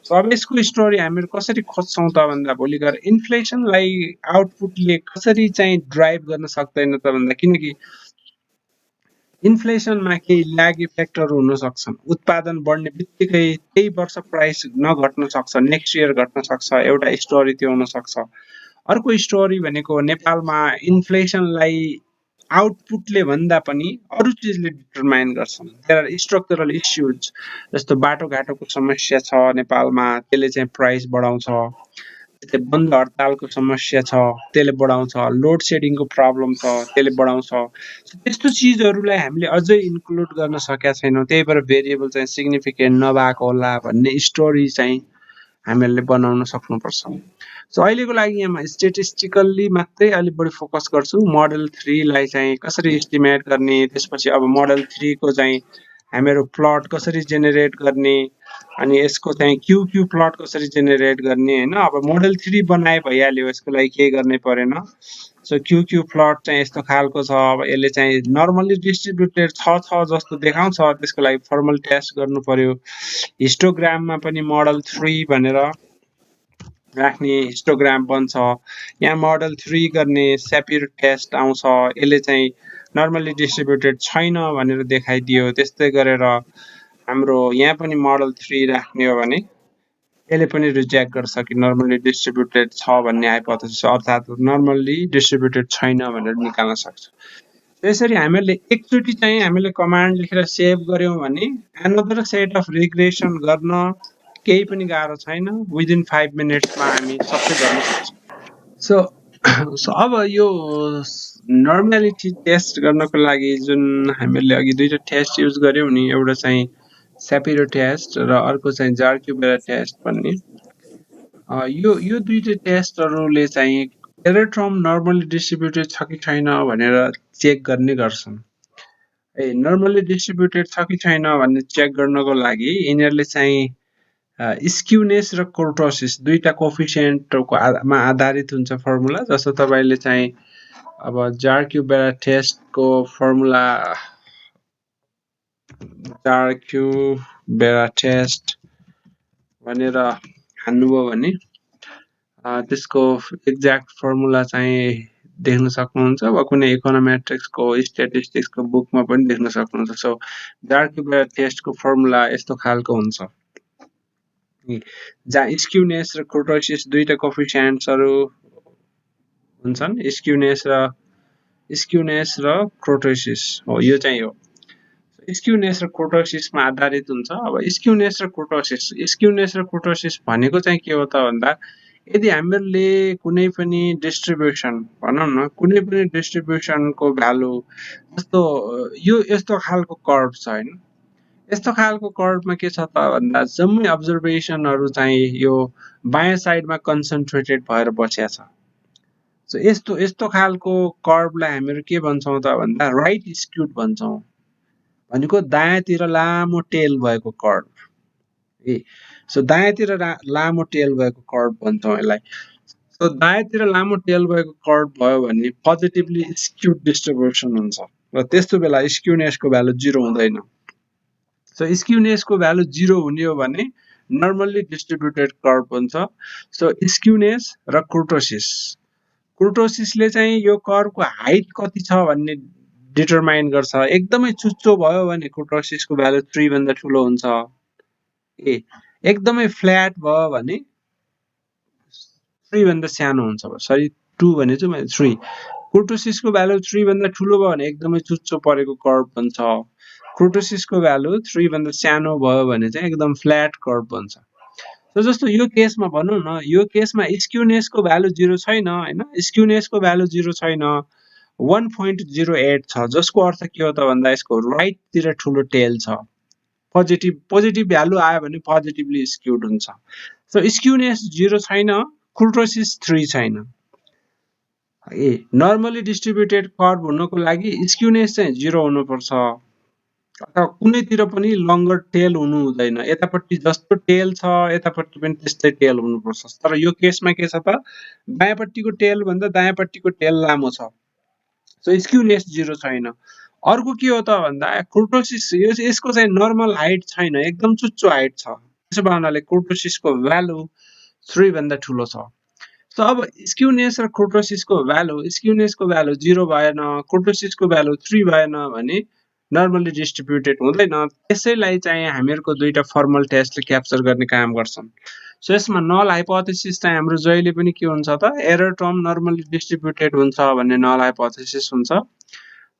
सो अब यसको स्टोरी हामीहरु कसरी खोज्छौं त भन्दा भोलि गएर इन्फ्लेसनलाई आउटपुटले कसरी चाहिँ ड्राइभ गर्न सक्दैन त भन्दा, किनकि इन्फ्लेसनमा केही ल्याग इफेक्टहरु हुन सक्छन्। उत्पादन बढ्ने बित्तिकै त्यही वर्ष प्राइस नघट्न सक्छ, नेक्स्ट इयर घट्न सक्छ, एउटा स्टोरी त्यो हुन सक्छ। अर्को स्टोरी भनेको नेपालमा इन्फ्लेसनलाई आउटपुटले भन्दा पनि अरु चीजले डिटरमाइन गर्छन्। देयर आर स्ट्रक्चरल इश्यूज, जस्तो बाटोघाटोको समस्या छ नेपालमा, त्यसले चाहिँ प्राइस बढाउँछ। बन्द हडतालको समस्या छ, त्यसले बढाउँछ। लोड सेडिङको प्रब्लम छ, त्यसले बढाउँछ। त्यस्तो चीजहरुलाई हामीले अझै इन्क्लुड गर्न सकेका छैनौं, त्यही भएर भेरिएबल चाहिँ सिग्निफिकेन्ट नभएको होला भन्ने स्टोरी चाहिँ हामीहरुले बनाउन सक्नुपर्छ। सो अहिलेको लागि यहाँ स्ट्याटिस्टिकली मात्रै अलि बढी फोकस गर्छु। मोडल 3 लाई चाहिँ कसरी एस्टिमेट गर्ने, त्यसपछि अब मोडल 3 को चाहिँ हामीहरु प्लट कसरी जेनेरेट गर्ने, अनि यसको चाहिँ क्यू प्लट कसरी जेनेरेट गर्ने हैन। अब मोडल 3 बनाए भइहाल्यो, यसको लागि केही गर्नै परेन। सो क्यू प्लट चाहिँ यस्तो खालको छ। अब यसले चाहिँ नर्मली डिस्ट्रिब्युटेड छ जस्तो देखाउँछ, त्यसको लागि फर्मल टेस्ट गर्नु पर्यो। हिस्टोग्राममा पनि मोडल 3 भनेर राख्ने हिस्टोग्राम बन्छ। यहाँ मोडल 3 गर्ने स्यापिर टेस्ट आउँछ, यसले चाहिँ नर्मली डिस्ट्रिब्युटेड छैन भनेर देखाइदियो। त्यस्तै गरेर हाम्रो यहाँ पनि मोडल 3 राख्ने हो भने यसले पनि रिजेक्ट गर्छ कि नर्मली डिस्ट्रिब्युटेड छ भन्ने हाइपोथेसिस, अर्थात नर्मली डिस्ट्रिब्युटेड छैन भनेर निकाल्न सक्छ। त्यसरी हामीले एकचोटी चाहिँ हामीले कमान्ड लेखेर सेभ गर्यौं भने अनदर सेट अफ रिग्रेसन गर्न केही पनि गाह्रो छैन। विदिन 5 मिनेट्समा हामी सबै गर्न सक्छौं। सो अब यो नर्मालिटी टेस्ट गर्नको लागि जुन हामीले अघि दुईटा टेस्ट युज गर्यौं नि, एउटा चाहिँ स्यापिरो टेस्ट र अर्को चाहिँ जार्क्युबेरा टेस्ट भन्ने, यो दुईटा टेस्टहरुले चाहिँ एरर फ्रम नर्मली डिस्ट्रिब्युटेड छ कि छैन भनेर चेक गर्ने गर्छन्। नर्मली डिस्ट्रिब्युटेड छ कि छैन भन्ने चेक गर्नको लागि यिनीहरुले चाहिँ स्क्युनेस र कोर्टोसिस दुईटा कोफिसिएन्टको मा आधारित हुन्छ फर्मुला। जस्तो तपाईले चाहिँ अब जार्क्युबेरा टेस्टको फर्मुला, जार्क्युबेरा टेस्ट भनेर हान्नुभयो भने त्यसको एक्ज्याक्ट फर्मुला चाहिँ देख्न सक्नुहुन्छ वा कुनै इकोनोमेट्रिक्सको स्ट्याटिस्टिक्सको बुकमा पनि देख्न सक्नुहुन्छ। सो जार्किबेयर टेस्टको फर्मुला यस्तो खालको हुन्छ, जहाँ स्क्युनेस र कुर्टोसिस दुईटा कोफिसिएन्ट्सहरू हुन्छन्, स्क्युनेस र कुर्टोसिस हो, यो चाहिँ हो। स्क्युनेस र कुर्टोसिसमा आधारित हुन्छ। अब स्क्युनेस र कुर्टोसिस भनेको चाहिँ के हो त भन्दा, यदि हामीहरूले कुनै पनि डिस्ट्रिब्युसन भनौँ न, कुनै पनि डिस्ट्रिब्युसनको भ्यालु जस्तो यो यस्तो खालको कर्भ छ हैन, यस्तो खालको कर्भमा के छ त भन्दा जम्मै अब्जर्भेसनहरू चाहिँ यो बायाँ साइडमा कन्सन्ट्रेटेड भएर बसेको छ। सो यस्तो खालको कर्भलाई हामीहरू के भन्छौँ त भन्दा राइट स्क्युड भन्छौँ, भनेको दायाँतिर लामो टेल भएको कर्भ। सो दायाँतिर लामो टेल भएको कर्भ भन्छौँ यसलाई। सो दायाँतिर लामो टेल भएको कर्भ भयो भने पोजिटिभली स्क्युड डिस्ट्रिब्युसन हुन्छ र त्यस्तो बेला स्क्युनेसको भ्यालु 0 हुँदैन। सो स्क्युनेसको भ्यालु 0 हुने हो भने नर्मल्ली डिस्ट्रिब्युटेड कर्भ हुन्छ। सो स्क्युनेस र कुर्टोसिसले चाहिँ यो कर्भको हाइट कति छ भन्ने डिटरमाइन गर्छ। एकदमै चुच्चो भयो भने कुर्टोसिसको भ्यालु 3 भन्दा ठुलो हुन्छ। एकदमै फ्ल्याट भयो भने 3 भन्दा सानो हुन्छ। सरी 2 भनेछु मैले 3। कुर्टोसिसको भ्यालु 3 भन्दा ठुलो भयो भने एकदमै चुच्चो परेको कर्भ बन्छ। कुर्टोसिसको भ्यालु 3 भन्दा सानो भयो भने चाहिँ एकदम फ्ल्याट कर्भ बन्छ। सो जस्तो यो केसमा भनौँ न, यो केसमा स्क्युनेसको भ्यालु 0 छैन हैन, स्क्युनेसको भ्यालु 0 छैन, 1.08 छ, जसको अर्थ के हो त भन्दा यसको राइटतिर ठुलो टेल छ। पोजिटिभ भ्यालु आयो भने पोजिटिभली स्क्युड हुन्छ। सो स्क्युनेस 0 छैन, कुर्टोसिस 3 छैन। नर्मली डिस्ट्रिब्युटेड कर्भ हुनको लागि स्क्युनेस चाहिँ 0 हुनुपर्छ, अथवा कुनैतिर पनि लङ्गर टेल हुनु हुँदैन। यतापट्टि जस्तो टेल छ यतापट्टि पनि त्यस्तै टेल हुनुपर्छ। तर यो केसमा के छ त, बायाँपट्टिको टेल भन्दा दायाँपट्टिको टेल लामो छ। सो स्क्युनेस 0 छैन। अर्को के हो त भन्दा कुर्टोसिस यसको चाहिँ नर्मल हाइट छैन, एकदम चुच्चो हाइट छ। त्यसो भए हुनाले कुर्टोसिसको भ्यालु 3 भन्दा ठुलो छ। सो अब स्क्युनेस र कुर्टोसिसको भ्यालु, स्क्युनेसको भ्यालु 0 भएन, कुर्टोसिसको भ्यालु 3 भएन भने नर्मली डिस्ट्रिब्युटेड हुँदैन। त्यसैलाई चाहिँ हामीहरूको दुईटा फर्मल टेस्टले क्याप्चर गर्ने काम गर्छन्। सो यसमा नल हाइपोथेसिस चाहिँ हाम्रो जहिले पनि के हुन्छ त, एरर टर्म नर्मली डिस्ट्रिब्युटेड हुन्छ भन्ने नल हाइपोथेसिस हुन्छ।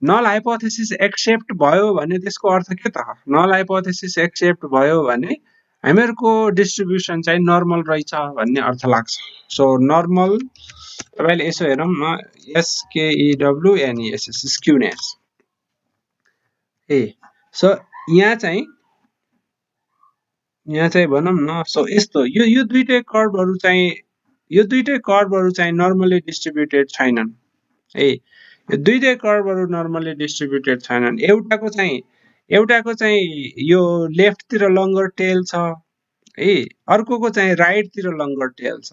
नल हाइपोथेसिस एक्सेप्ट भयो भने त्यसको अर्थ के त, नल हाइपोथेसिस एक्सेप्ट भयो भने हामीहरूको डिस्ट्रिब्युसन चाहिँ नर्मल रहेछ भन्ने अर्थ लाग्छ। सो नर्मल तपाईँले यसो हेरौँ न, SKEWNESS स्क्युनेस। सो यहाँ चाहिँ भनौँ न, सो यस्तो यो दुईटै कर्भहरू चाहिँ नर्मली डिस्ट्रिब्युटेड छैनन्। यो दुईटै कर्भहरू नर्मली डिस्ट्रिब्युटेड छैनन्। एउटाको चाहिँ यो लेफ्टतिर लङ्गर टेल छ, अर्कोको चाहिँ राइटतिर लङ्गर टेल छ।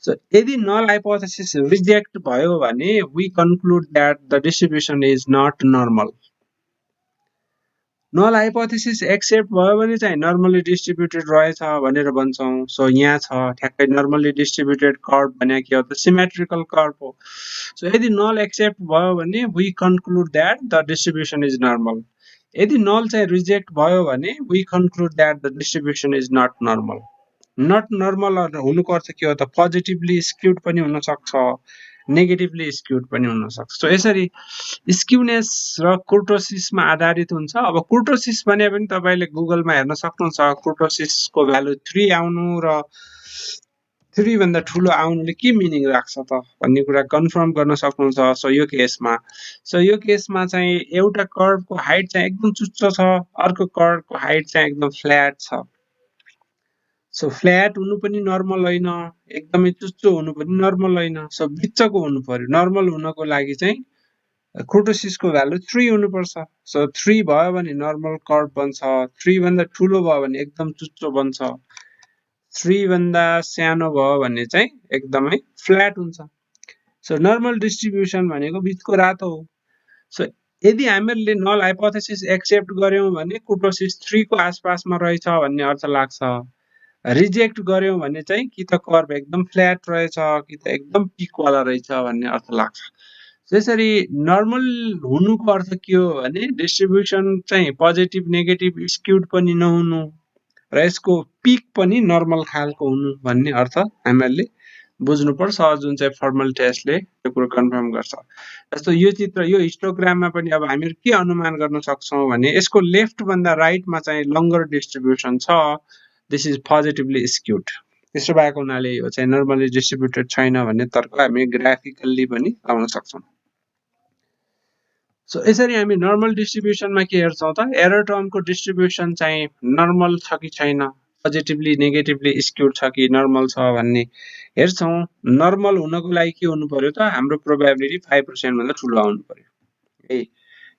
सो यदि नल हाइपोथेसिस रिजेक्ट भयो भने we conclude that the distribution is not normal. Null hypothesis accept भयो भने चाहिँ नर्मली डिस्ट्रिब्युटेड रहेछ भनेर भन्छौँ। सो यहाँ छ ठ्याक्कै नर्मली डिस्ट्रिब्युटेड कर्भ भने के हो त, सिमेट्रिकल कर्भ हो। सो यदि नल एक्सेप्ट भयो भने we conclude that the distribution is normal. यदि नल चाहिँ रिजेक्ट भयो भने we conclude that the distribution is not normal. Not normal हुनुको अर्थ के हो त, पोजिटिभली स्क्युड पनि हुन सक्छ, नेगेटिभली स्क्युड पनि हुन सक्छ। सो यसरी स्क्युनेस र कुर्टोसिसमा आधारित हुन्छ। अब कुर्टोसिस भने पनि तपाईले गुगलमा हेर्न सक्नुहुन्छ, कुर्टोसिसको भ्यालु 3 आउनु र 3 भन्दा ठुलो आउनुले के मिनिङ राख्छ त भन्ने कुरा कन्फर्म गर्न सक्नुहुन्छ। सो यो केसमा चाहिँ एउटा कर्भको हाइट चाहिँ एकदम चुच्चो छ, अर्को कर्भको हाइट चाहिँ एकदम फ्ल्याट छ। सो फ्ल्याट हुनु पनि नर्मल होइन, एकदमै चुच्चो हुनु पनि नर्मल होइन। सो बिचको हुनु पर्यो। नर्मल हुनको लागि चाहिँ कुर्टोसिसको भ्यालु 3 हुनुपर्छ। सो 3 भयो भने नर्मल कर्भ बन्छ, 3 भन्दा ठुलो भयो भने एकदम चुच्चो बन्छ, 3 भन्दा सानो भयो भने चाहिँ एकदमै फ्ल्याट हुन्छ। सो नर्मल डिस्ट्रिब्युसन भनेको बिचको रातो हो। सो यदि हामीहरूले नल हाइपोथेसिस एक्सेप्ट गर्यौं भने कुर्टोसिस 3 को आसपासमा रहेछ भन्ने अर्थ लाग्छ रिजेक्ट गर्यौं भने चाहिँ कि त कर्भ एकदम फ्ल्याट रहेछ कि त एकदम पिकवाला रहेछ भन्ने अर्थ लाग्छ। त्यसरी नर्मल हुनुको अर्थ के हो भने डिस्ट्रिब्युसन चाहिँ पोजिटिभ नेगेटिभ स्क्युड पनि नहुनु र यसको पिक पनि नर्मल खालको हुनु भन्ने अर्थ हामीहरूले बुझ्नुपर्छ, जुन चाहिँ फर्मल टेस्टले त्यो कुरो कन्फर्म गर्छ। जस्तो यो चित्र, यो हिस्टोग्राममा पनि अब हामीहरू के अनुमान गर्न सक्छौँ भने यसको लेफ्ट भन्दा राइटमा चाहिँ लङ्गर डिस्ट्रिब्युसन छ, दिस इज पोजिटिभली स्क्युड। त्यसो भएको हुनाले यो चाहिँ नर्मली डिस्ट्रिब्युटेड छैन भन्ने तर्क हामी ग्राफिकल्ली पनि लाउन सक्छौँ। सो यसरी हामी नर्मल डिस्ट्रिब्युसनमा के हेर्छौँ त, एरर टर्मको डिस्ट्रिब्युसन चाहिँ नर्मल छ कि छैन, पोजिटिभली नेगेटिभली स्क्युड छ कि नर्मल छ भन्ने हेर्छौँ। नर्मल हुनको लागि के हुनु पर्यो त, हाम्रो प्रोबेबिलिटी 5% भन्दा ठुलो आउनु पर्यो। है,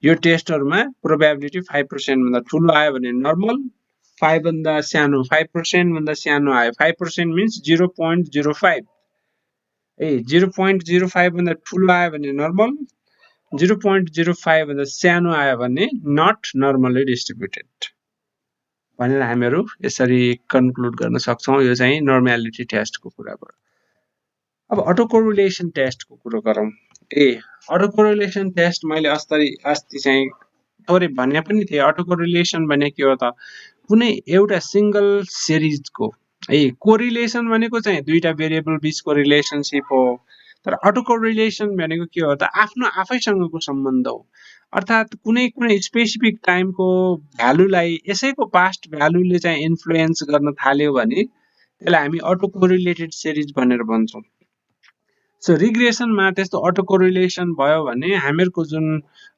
यो टेस्टहरुमा प्रोबेबिलिटी 5% भन्दा ठुलो आयो भने नर्मल, 5 भन्दा सानो 5% भन्दा सानो आयो, 5% मिन्स 0.05, है 0.05 भन्दा ठुलो आयो भने नर्मल, 0.05 भन्दा सानो आयो भने नट नर्मली डिस्ट्रिब्युटेड भनेर हामीहरू यसरी कन्क्लुड गर्न सक्छौँ। यो चाहिँ नर्मालिटी टेस्टको कुरा भयो। अब अटो कोरिलेसन टेस्टको कुरो गरौँ। अटो कोरिलेसन टेस्ट मैले अस्ति चाहिँ थोरै भने पनि थिएँ। अटो कोरिलेसन भने के हो त, कुनै एउटा सिंगल सिरिजको कोरिलेसन भनेको चाहिँ दुईटा भेरिएबल बीचको रिलेसनशिप हो, तर अटो कोरिलेसन भनेको के हो त, आफ्नो आफैसँगको सम्बन्ध हो। अर्थात् कुनै स्पेसिफिक टाइमको भ्यालुलाई यसैको पास्ट भ्यालुले चाहिँ इन्फ्लुएन्स गर्न थाल्यो भने त्यसलाई हामी अटो कोरिलेटेड सिरिज भनेर भन्छौँ। सो रिग्रेसनमा त्यस्तो अटो कोरिलेसन भयो भने हामीहरूको जुन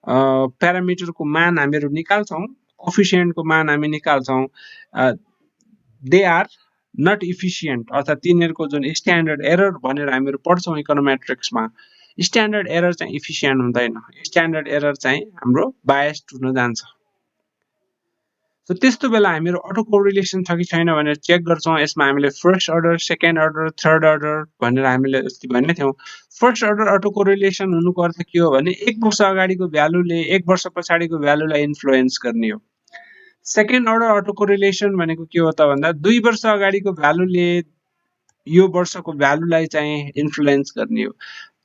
प्यारामिटरको मान हामीहरू निकाल्छौँ, कोफिसिएन्टको मान हामी निकाल्छौँ, दे आर नट इफिसिएन्ट, अर्थात् तिनीहरूको जुन स्ट्यान्डर्ड एरर भनेर हामीहरू पढ्छौँ इकोनोमेट्रिक्समा, स्ट्यान्डर्ड एरर चाहिँ इफिसिएन्ट हुँदैन, स्ट्यान्डर्ड एरर चाहिँ हाम्रो बायस्ड हुन जान्छ। सो त्यस्तो बेला हामीहरू अटो कोरिलेसन छ कि छैन भनेर चेक गर्छौँ। यसमा हामीले first order, second order, third order भनेर हामीले अस्ति भन्ने थियौँ। फर्स्ट अर्डर अटो कोरिलेसन हुनुको अर्थ के हो भने 1 वर्ष अगाडिको भ्यालुले 1 वर्ष पछाडिको भ्यालुलाई इन्फ्लुएन्स गर्ने हो। सेकेन्ड अर्डर अटो कोरिलेसन भनेको के हो त भन्दा 2 वर्ष अगाडिको भ्यालुले यो वर्षको भ्यालुलाई चाहिँ इन्फ्लुएन्स गर्ने हो।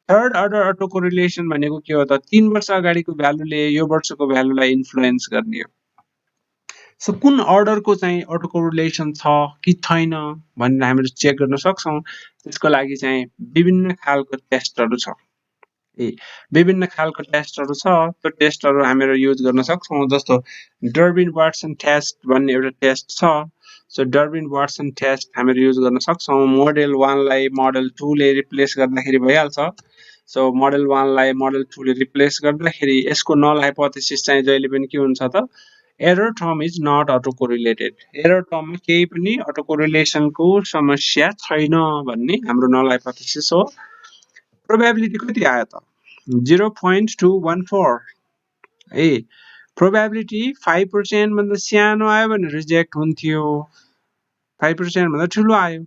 थर्ड अर्डर अटो कोरिलेसन भनेको के हो त, 3 वर्ष अगाडिको भ्यालुले यो वर्षको भ्यालुलाई इन्फ्लुएन्स गर्ने हो। सो कुन अर्डरको चाहिँ अटो कोरिलेसन छ कि छैन भनेर हामीले चेक गर्न सक्छौँ। त्यसको लागि चाहिँ विभिन्न खालको टेस्टहरू छ। विभिन्न खालको टेस्टहरू छ, त्यो टेस्टहरू हामीहरू युज गर्न सक्छौँ। जस्तो डर्बिन वाटसन टेस्ट भन्ने एउटा टेस्ट छ। सो डर्बिन वाटसन टेस्ट हामीहरू युज गर्न सक्छौँ। मोडेल 1 लाई मोडेल 2 ले रिप्लेस गर्दाखेरि भइहाल्छ। सो मोडेल 1 लाई मोडेल 2 ले रिप्लेस गर्दाखेरि यसको नल हाइपोथेसिस चाहिँ जहिले पनि के हुन्छ त, error term is not autocorrelated, error टर्ममा केही पनि अटो कोरिलेसनको समस्या छैन भन्ने हाम्रो नल हाइपोथेसिस हो। प्रोबेबिलिटी कति आयो त, 0.214। प्रोबेबिलिटी 5% भन्दा सानो आयो भने रिजेक्ट हुन्थ्यो, 5% भन्दा ठुलो आयो।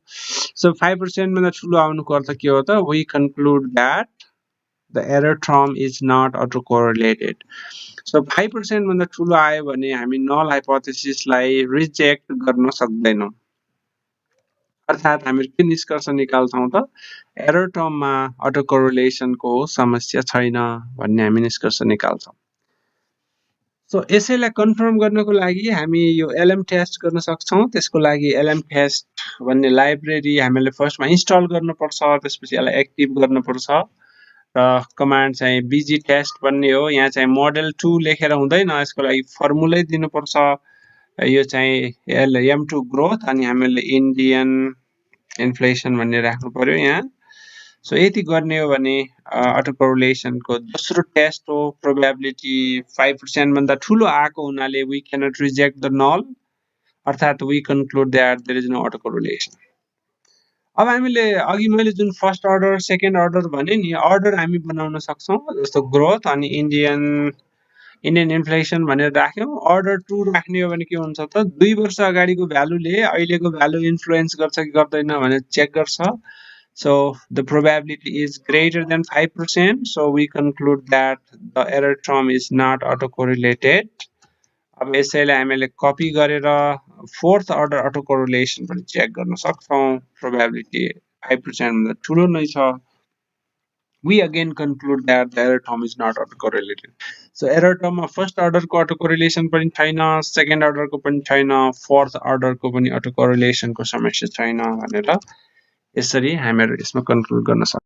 सो 5% भन्दा ठुलो आउनुको अर्थ के हो त, we conclude that the error term is not autocorrelated. So 5% भन्दा ठुलो आयो भने हामी नल हाइपोथेसिसलाई रिजेक्ट गर्न सक्दैनौँ। अर्थात् हामी के निष्कर्ष निकाल्छौँ त, एरर टर्ममा अटो कोरिलेसनको समस्या छैन भन्ने हामी निष्कर्ष निकाल्छौँ। सो यसैलाई कन्फर्म गर्नको लागि हामी यो एलएम टेस्ट गर्न सक्छौँ। त्यसको लागि एलएम टेस्ट भन्ने लाइब्रेरी हामीले फर्स्टमा इन्स्टल गर्नुपर्छ, त्यसपछि यसलाई एक्टिभ गर्नुपर्छ र कमान्ड चाहिँ बीजी टेस्ट भन्ने हो। यहाँ चाहिँ मोडेल 2 लेखेर हुँदैन, यसको लागि फर्मुलै दिनुपर्छ। यो चाहिँ M2 ग्रोथ अनि हामीले इन्डियन इन्फ्लेसन भन्ने राख्नु पर्यो यहाँ। सो यति गर्ने हो भने अटो कोरिलेसनको दोस्रो टेस्ट हो। प्रोबेबिलिटी 5% भन्दा ठुलो आएको हुनाले we cannot reject the null, अर्थात् we conclude that there is no autocorrelation. अब हामीले अघि मैले जुन फर्स्ट अर्डर सेकेन्ड अर्डर भने नि, अर्डर हामी बनाउन सक्छौँ। जस्तो ग्रोथ अनि इन्डियन इन्फ्लेसन भनेर राख्यौँ। अर्डर 2 राख्ने हो भने के हुन्छ त, 2 वर्ष अगाडिको भ्यालुले अहिलेको भ्यालु इन्फ्लुएन्स गर्छ कि गर्दैन भनेर चेक गर्छ। So the probability is greater than 5%. So we conclude that the error term is not autocorrelated. अब यसैलाई हामीले कपी गरेर फोर्थ अर्डर अटो कोरिलेसन पनि चेक गर्न सक्छौं प्रोबेबिलिटी 5% भन्दा ठूलो नै छ we again conclude that the error term is not autocorrelated so error term ma first order ko autocorrelation pani chaina second order ko pani chaina fourth order ko pani autocorrelation ko समस्या छैन भनेर यसरी हामीहरु यसमा कन्क्लुड गर्न सक्छौं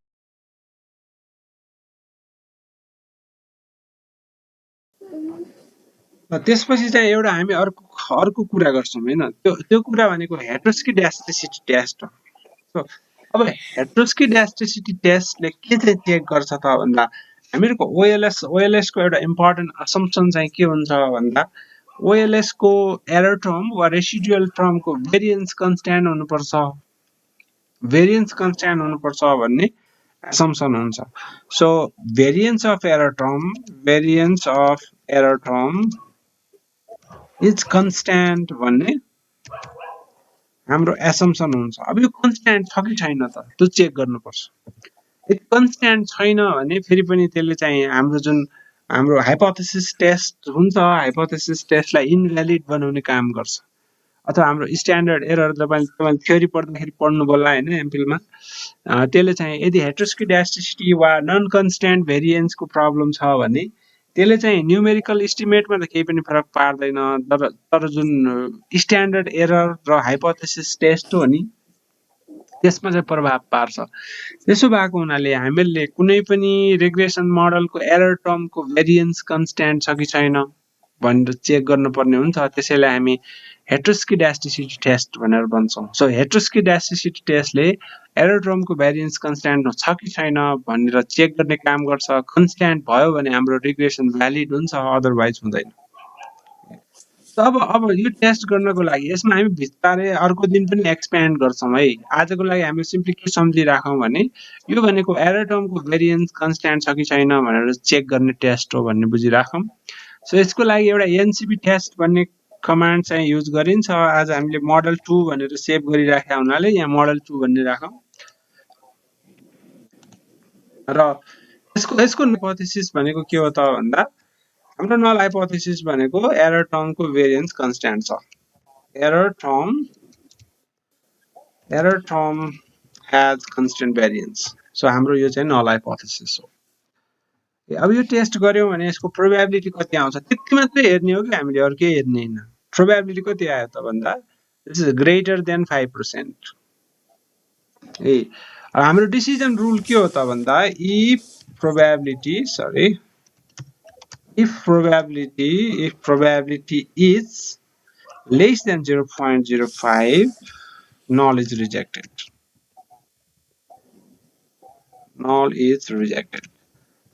त्यसपछि चाहिँ एउटा हामी अर्को कुरा गर्छौं हैन त्यो कुरा भनेको हेटेरोस्किडास्टिसिटी टेस्ट हो सो अब हेटेरोस्किडास्टिसिटी टेस्टले के चाहिँ चेक गर्छ त भन्दा हामीहरुको ओएलएस को एउटा इम्पोर्टेन्ट असम्पसन चाहिँ के हुन्छ भन्दा ओएलएस को एरर टर्म वा रेसिडुअल टर्म को भेरिएन्स कन्स्ट्यान्ट हुनुपर्छ भन्ने assumption हुन्छ so variance of error term is constant भन्ने हाम्रो assumption हुन्छ अब यो constant छ कि छैन त त्यो चेक गर्नुपर्छ यदि constant छैन भने फेरि पनि त्यसले चाहिँ हाम्रो हाइपोथेसिस टेस्ट हुन्छ हाइपोथेसिस टेस्टलाई इनभ्यालिड बनाउने काम गर्छ अथवा हाम्रो स्ट्यान्डर्ड एरर तपाईले थ्योरी पढ्दाखेरि पढ्नु होला हैन एमफिल मा त्यसले चाहिँ यदि हेटेरोस्किडास्टिसिटी वा नन कन्स्ट्यान्ट भेरिएन्स को प्रब्लम छ भने त्यसले चाहिँ न्यूमेरिकल एस्टिमेटमा त केही पनि फरक पार्दैन तर जुन स्ट्यान्डर्ड एरर र हाइपोथेसिस टेस्ट हो नि त्यसमा चाहिँ प्रभाव पार्छ त्यसो भएको हुनाले हामीले कुनै पनि रिग्रेसन मोडलको एरर टर्मको भेरिएन्स कन्स्ट्यान्ट छ कि छैन भनेर चेक गर्नुपर्ने हुन्छ त्यसैले हामी हेटेरोस्किडास्टिसिटी टेस्ट भनेर भन्छौं सो हेटेरोस्किडास्टिसिटी टेस्टले एरर टर्मको भेरिएन्स कन्स्ट्यान्ट छ कि छैन भनेर चेक गर्ने काम गर्छ कन्स्ट्यान्ट भयो भने हाम्रो रिग्रेसन भ्यालिड हुन्छ अदरवाइज हुँदैन अब यो टेस्ट गर्नको लागि यसमा हामी भित्तारै अर्को दिन पनि एक्सप्यान्ड गर्छौं है आजको लागि हामी सिम्पली के सम्झिराखौं भने यो भनेको एरर टर्मको भेरिएन्स कन्स्ट्यान्ट छ कि छैन भनेर चेक गर्ने टेस्ट हो भन्ने बुझिराखौं सो यसको लागि एउटा एनसीबी टेस्ट भन्ने कमान्ड चाहिँ युज गरिन्छ आज हामीले मोडल 2 भनेर सेभ गरिराखेका हुनाले यहाँ मोडल 2 भन्ने राखौं र यसको हाइपोथेसिस भनेको के हो त भन्दा हाम्रो नल हाइपोथेसिस भनेको एरर टर्मको भेरिएन्स कन्स्ट्यान्ट छ error term has constant variance so हाम्रो यो चाहिँ नल हाइपोथेसिस हो अब यो टेस्ट गर्यौं भने यसको प्रोबेबिलिटी कति आउँछ त्यति मात्रै हेर्ने हो कि हामीले अरु के हेर्ने हैन प्रोबेबिलिटी कति आयो त भन्दा दिस इज ग्रेटर देन 5% हाम्रो डिसिजन रुल के हो त भन्दा if probability is less than 0.05 null is rejected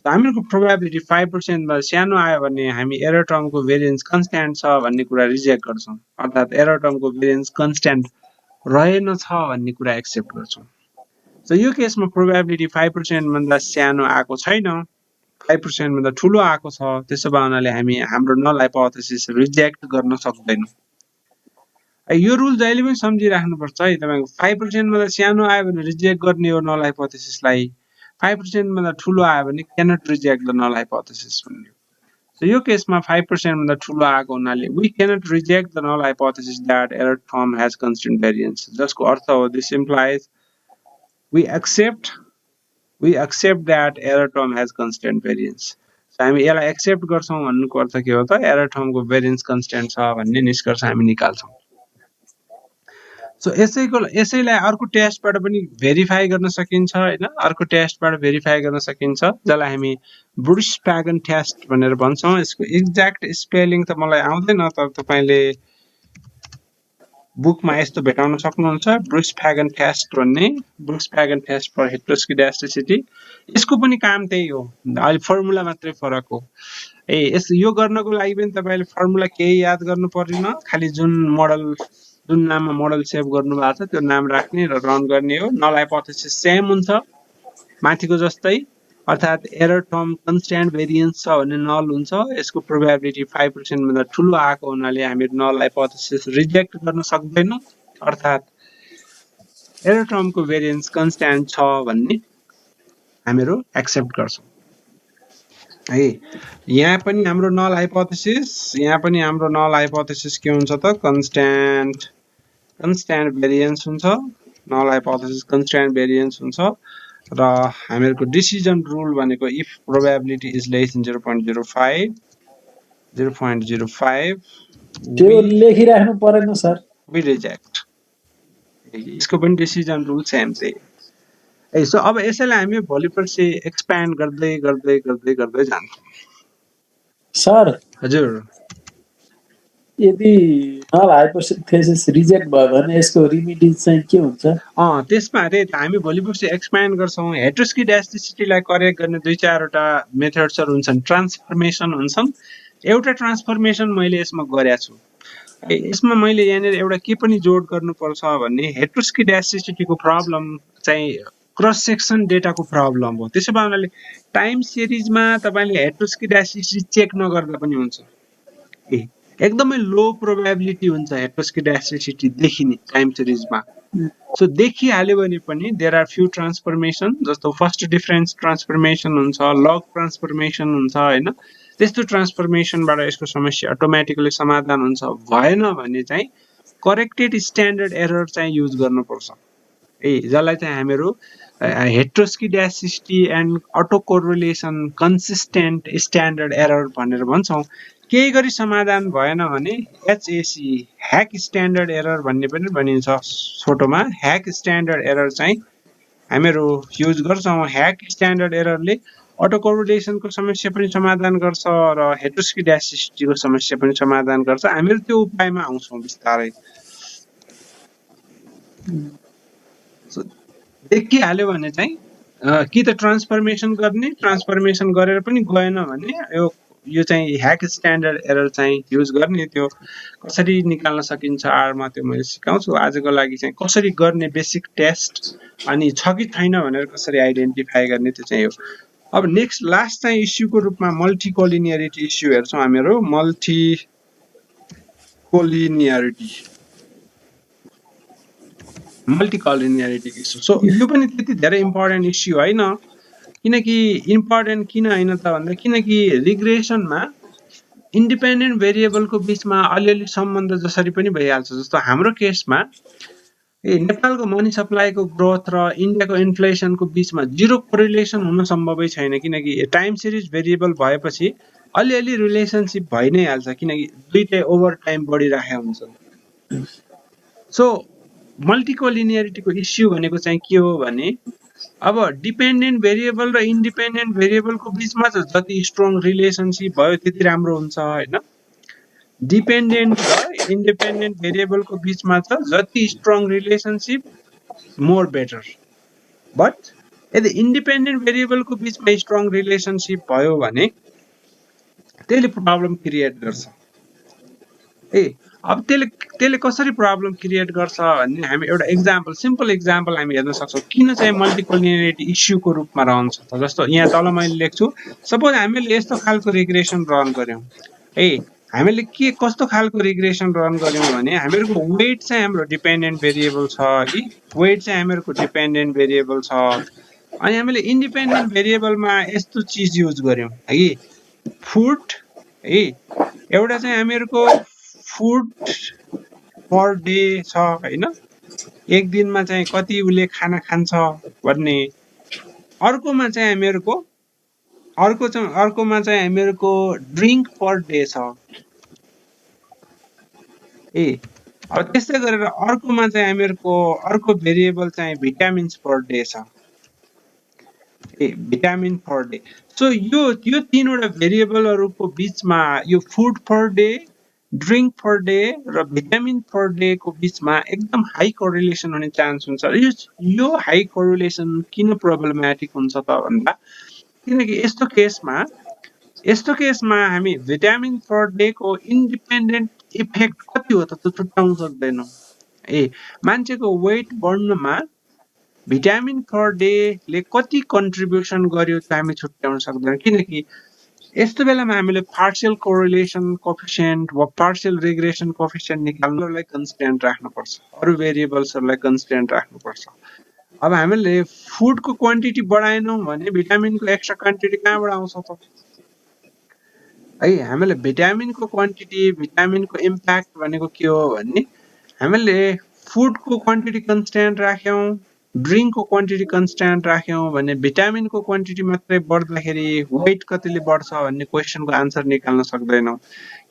हामीको probability 5% मा सानो आयो भने हामी एरर टर्मको भेरिएन्स कन्स्ट्यान्ट छ भन्ने कुरा रिजेक्ट गर्छौं अर्थात एरर टर्मको भेरिएन्स कन्स्ट्यान्ट रहेन छ भन्ने कुरा एक्सेप्ट गर्छौं सो यो केसमा प्रोबेबिलिटी 5% भन्दा सानो आको छैन 5% भन्दा ठूलो आको छ त्यसो भएनाले हामी हाम्रो नल हाइपोथेसिस रिजेक्ट गर्न सक्दैनौं यो रुल जहिले पनि सम्झिराख्नुपर्छ है तपाईको 5% भन्दा सानो आयो भने रिजेक्ट गर्ने हो नल हाइपोथेसिसलाई 5% भन्दा ठूलो आयो भने cannot reject the null hypothesis भन्ने सो यो केसमा 5% भन्दा ठूलो आएको हुनाले we cannot reject the null hypothesis that error term has constant variance जसको अर्थ हो this implies we accept that error term has constant variance so हामी यसलाई एक्सेप्ट गर्छौं भन्नुको अर्थ के हो त एरर टर्मको भेरिएन्स कन्स्ट्यान्ट छ भन्ने निष्कर्ष हामी निकाल्छौं सो यसैलाई अर्को टेस्टबाट पनि भेरिफाई गर्न सकिन्छ हैन अर्को टेस्टबाट भेरिफाई गर्न सकिन्छ जसलाई हामी ब्रुक्स-प्यागन टेस्ट भनेर भन्छौं यसको एक्ज्याक्ट स्पेलिङ त मलाई आउँदैन तर तपाईले बुकमा यस्तो भेटाउन सक्नुहुन्छ ब्रुक्स-प्यागन टेस्ट भन्ने ब्रुक्स-प्यागन टेस्ट फर हेटेरोस्किडास्टिसिटी यसको पनि काम त्यही हो अहिले फर्मुला मात्रै फरक हो यो गर्नको लागि पनि तपाईले फर्मुला केही याद गर्नु पर्दैन खाली जुन नाममा मोडल सेभ गर्नु भएको छ त्यो नाम राख्ने र रन गर्ने हो नल हाइपोथेसिस सेम हुन्छ माथिको जस्तै अर्थात एरर टर्म कन्स्ट्यान्ट भेरिएन्स छ भने नल हुन्छ यसको प्रोबेबिलिटी 5% भन्दा ठूलो आएको हुनाले हामी नल हाइपोथेसिस रिजेक्ट गर्न सक्दैनौं अर्थात एरर टर्मको भेरिएन्स कन्स्ट्यान्ट छ भन्ने हामीहरु एक्सेप्ट गर्छौं है। यहाँ पनि हाम्रो नल हाइपोथेसिस के हुन्छ त कन्स्ट्यान्ट भेरिएन्स हुन्छ। नल हाइपोथेसिस कन्स्ट्यान्ट भेरिएन्स हुन्छ र हामीहरूको डिसिजन रुल भनेको if probability is less than 0.05 त्यो लेखिराख्नु परेन सर। We reject. यसको पनि डिसिजन रुल सेम त्यही। सो अब यसैलाई हामी भोलि पर्सि एक्सप्यान्ड गर्दै गर्दै गर्दै गर्दै जान्छौँ। सर हजुर यदि नल हाइपोथेसिस रिजेक्ट भयो भने यसको रिमिडी चाहिँ के हुन्छ? त्यसमा हामी भोलि पर्सि एक्सप्यान्ड गर्छौँ। हेटेरोस्किडास्टिसिटीलाई करेक्ट गर्ने 2-4वटा मेथड्सहरू हुन्छन्, ट्रान्सफर्मेसन हुन्छन्। एउटा ट्रान्सफर्मेसन मैले यसमा गरेको छु। यसमा मैले यहाँनिर एउटा के पनि जोड गर्नुपर्छ भन्ने हेटेरोस्किडास्टिसिटीको प्रब्लम चाहिँ क्रस सेक्सन डेटाको प्रब्लम हो। त्यसो भए हुनाले टाइम सिरिजमा तपाईले हेटेरोस्किडास्टिसिटी चेक नगर्दा पनि हुन्छ। एकदमै लो प्रोबेबिलिटी हुन्छ हेटेरोस्किडास्टिसिटी देखिने टाइम सिरिजमा। सो देखिहाल्यो भने पनि देयर आर फ्यू ट्रान्सफर्मेसन, जस्तो फर्स्ट डिफरेन्स ट्रान्सफर्मेसन हुन्छ, लग ट्रान्सफर्मेसन हुन्छ हैन। त्यस्तो ट्रान्सफर्मेसनबाट यसको समस्या अटोमेटिकली समाधान हुन्छ। भएन भने चाहिँ करेक्टेड स्ट्यान्डर्ड एरर चाहिँ युज गर्नुपर्छ। जसलाई चाहिँ हामीहरू heteroskedasticity and autocorrelation consistent standard error भनेर भन्छौँ। केही गरी समाधान भएन भने एचएसी ह्याक स्ट्यान्डर्ड एरर भन्ने पनि भनिन्छ। छोटोमा ह्याक स्ट्यान्डर्ड एरर चाहिँ हामीहरू युज गर्छौँ। ह्याक स्ट्यान्डर्ड एररले अटो कोरिलेसनको समस्या पनि समाधान गर्छ र हेटेरोस्किडास्टिसिटीको समस्या पनि समाधान गर्छ। हामीहरू त्यो उपायमा आउँछौँ बिस्तारै। देखिहाल्यो भने चाहिँ कि त ट्रान्सफर्मेसन गर्ने, ट्रान्सफर्मेसन गरेर पनि गएन भने यो चाहिँ ह्याक स्ट्यान्डर्ड एरर चाहिँ युज गर्ने। त्यो कसरी निकाल्न सकिन्छ आरमा त्यो मैले सिकाउँछु। आजको लागि चाहिँ कसरी गर्ने बेसिक टेस्ट अनि छ कि छैन भनेर कसरी आइडेन्टिफाई गर्ने त्यो चाहिँ हो। अब नेक्स्ट लास्ट चाहिँ इस्युको रूपमा मल्टिकोलिनियरिटी इस्यु हेर्छौँ हामीहरू। मल्टिकोलिनियरिटी इस्यु। सो यो पनि त्यति धेरै इम्पोर्टेन्ट इस्यु होइन। किनकि इम्पोर्टेन्ट किन होइन त भन्दा किनकि रिग्रेसनमा इन्डिपेन्डेन्ट भेरिएबलको बिचमा अलिअलि सम्बन्ध जसरी पनि भइहाल्छ। जस्तो हाम्रो केसमा नेपालको मनी सप्लाईको ग्रोथ र इन्डियाको इन्फ्लेसनको बिचमा जिरो कोरिलेसन हुन सम्भवै छैन। किनकि टाइम सिरिज भेरिएबल भएपछि अलिअलि रिलेसनसिप भइ नै हाल्छ, किनकि दुईटै ओभर टाइम बढिरहेको हुन्छ। सो मल्टिकोलिनियरिटीको इस्यु भनेको चाहिँ के हो भने अब डिपेन्डेन्ट भेरिएबल र इन्डिपेन्डेन्ट भेरिएबलको बिचमा जति स्ट्रङ रिलेसनसिप भयो त्यति राम्रो हुन्छ हैन। डिपेन्डेन्ट र इन्डिपेन्डेन्ट भेरिएबलको बिचमा जति strong relationship more better. But यदि इन्डिपेन्डेन्ट भेरिएबलको बिचमा स्ट्रङ रिलेसनसिप भयो भने त्यसले प्रब्लम क्रिएट गर्छ। अब त्यसले कसरी प्रब्लम क्रिएट गर्छ भन्ने हामी एउटा एक्जाम्पल, सिम्पल एक्जाम्पल हामी हेर्न सक्छौँ। किन चाहिँ मल्टिकोलिनियरिटी इस्युको रूपमा रहन्छ त। जस्तो यहाँ तल मैले लेख्छु, सपोज हामीले यस्तो खालको रिग्रेसन रन गर्यौँ। हामीले कस्तो खालको रिग्रेसन रन गर्यौँ भने हामीहरूको वेट चाहिँ हाम्रो डिपेन्डेन्ट भेरिएबल छ कि वेट चाहिँ हामीहरूको डिपेन्डेन्ट भेरिएबल छ। अनि हामीले इन्डिपेन्डेन्ट भेरिएबलमा यस्तो चिज युज गर्यौँ है, फुड एउटा चाहिँ हामीहरूको फुड पर डे छ हैन, एक दिनमा चाहिँ कति उसले खाना खान्छ भन्ने। अर्कोमा चाहिँ हामीहरूको ड्रिङ्क पर डे छ। अब त्यस्तै गरेर अर्कोमा चाहिँ हामीहरूको अर्को भेरिएबल चाहिँ भिटामिन्स पर डे छ। Vitamin per day. सो यो तीनवटा भेरिएबलहरूको बिचमा यो food per day, drink per day र भिटामिन पर डे को बिचमा एकदम हाई कोरिलेसन हुने चान्स हुन्छ। यो हाई कोरिलेसन किन प्रब्लमेटिक हुन्छ त भन्दा किनकि यस्तो केसमा हामी भिटामिन पर डे को इन्डिपेन्डेन्ट इफेक्ट कति हो त त्यो छुट्याउन सक्दैनौँ। मान्छेको वेट बढ्नमा भिटामिन पर डे ले कति कन्ट्रिब्युसन गर्यो त्यो हामी छुट्याउन सक्दैनौँ। किनकि यस्तो बेलामा हामीले पार्शियल कोरिलेसन कोफिसिएन्ट वा पार्शियल रिग्रेसन कोफिसिएन्ट निकाल्नलाई कन्स्ट्यान्ट राख्नुपर्छ, अरू भेरिएबल्सहरूलाई कन्स्ट्यान्ट राख्नुपर्छ। अब हामीले फुडको क्वान्टिटी बढाएनौँ भने भिटामिनको एक्स्ट्रा क्वान्टिटी कहाँबाट आउँछ त। है। हामीले भिटामिनको क्वान्टिटी भिटामिनको इम्प्याक्ट भनेको के हो भने हामीले फुडको क्वान्टिटी कन्स्ट्यान्ट राख्यौं ड्रिङ्कको क्वान्टिटी कन्स्ट्यान्ट राख्यौं भने भिटामिनको क्वान्टिटी मात्रै बढ्दाखेरि वेट कतिले बढ्छ भन्ने क्वेसनको आन्सर निकाल्न सक्दैनौँ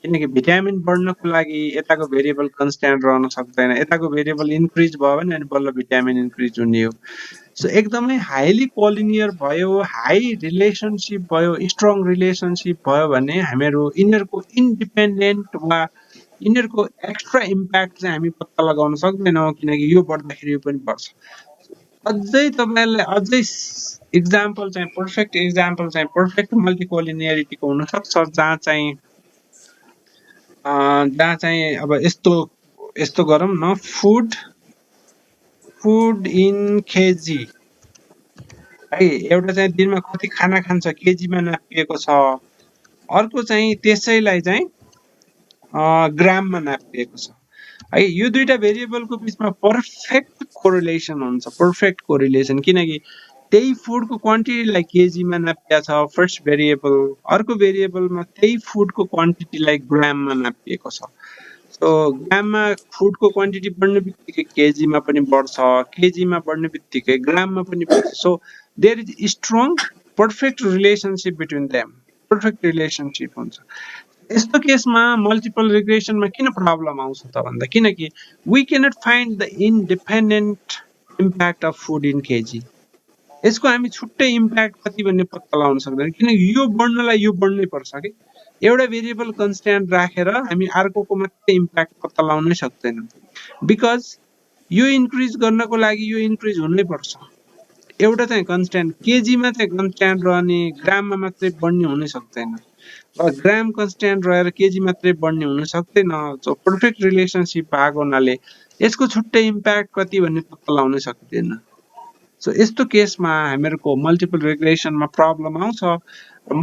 किनकि भिटामिन बढ्नको लागि यताको भेरिएबल कन्स्ट्यान्ट रहन सक्दैन यताको भेरिएबल इन्क्रिज भयो भने अनि बल्ल भिटामिन इन्क्रिज हुने हो सो एकदमै हाइली कोलिनियर भयो हाई रिलेसनसिप भयो स्ट्रङ रिलेसनसिप भयो भने हामीहरू यिनीहरूको इन्डिपेन्डेन्ट वा यिनीहरूको एक्स्ट्रा इम्प्याक्ट चाहिँ हामी पत्ता लगाउन सक्दैनौँ किनकि यो बढ्दाखेरि यो पनि बढ्छ अझै तपाईँलाई अझै इक्जाम्पल चाहिँ पर्फेक्ट मल्टिकोलिनियरिटीको हुनसक्छ जहाँ चाहिँ अब यस्तो गरौँ न फुड इन केजी है एउटा चाहिँ दिनमा कति खाना खान्छ केजीमा नापिएको छ अर्को चाहिँ त्यसैलाई चाहिँ ग्राममा नापिएको छ है यो दुईटा भेरिएबलको बीचमा पर्फेक्ट कोरिलेसन हुन्छ पर्फेक्ट कोरिलेसन किनकि त्यही फुडको क्वान्टिटीलाई केजीमा नापिएको छ फर्स्ट भेरिएबल अर्को भेरिएबलमा त्यही फुडको क्वान्टिटीलाई ग्राममा नापिएको छ सो ग्राममा फुडको क्वान्टिटी बढ्ने बित्तिकै केजीमा पनि बढ्छ केजीमा बढ्ने बित्तिकै ग्राममा पनि बढ्छ so there is strong perfect relationship between them perfect relationship हुन्छ यस्तो केसमा मल्टिपल रिग्रेसनमा किन प्रब्लम आउँछ त भन्दा किनकि we cannot find the independent impact of food in K G हामी छुट्टै इम्प्याक्ट कति भन्ने पत्ता लगाउन सक्दैन किनकि यो बढ्नलाई यो बढ्नै पर्छ कि एउटा भेरिएबल कन्स्ट्यान्ट राखेर हामी अर्कोको मात्रै इम्प्याक्ट पत्ता लगाउनै सक्दैनौँ बिकज यो इन्क्रिज गर्नको लागि यो इन्क्रिज हुनै पर्छ एउटा चाहिँ कन्स्ट्यान्ट केजीमा चाहिँ कन्स्ट्यान्ट रहने ग्राममा मात्रै बढ्ने हुनै सक्दैन र ग्राम कन्स्ट्यान्ट रहेर केजी मात्रै बढ्ने हुन सक्दैन सो पर्फेक्ट रिलेसनसिप भएको हुनाले यसको छुट्टै इम्प्याक्ट कति भन्ने पत्ता लगाउन सक्दैन सो यस्तो केसमा हामीहरूको मल्टिपल रिग्रेसनमा प्रब्लम आउँछ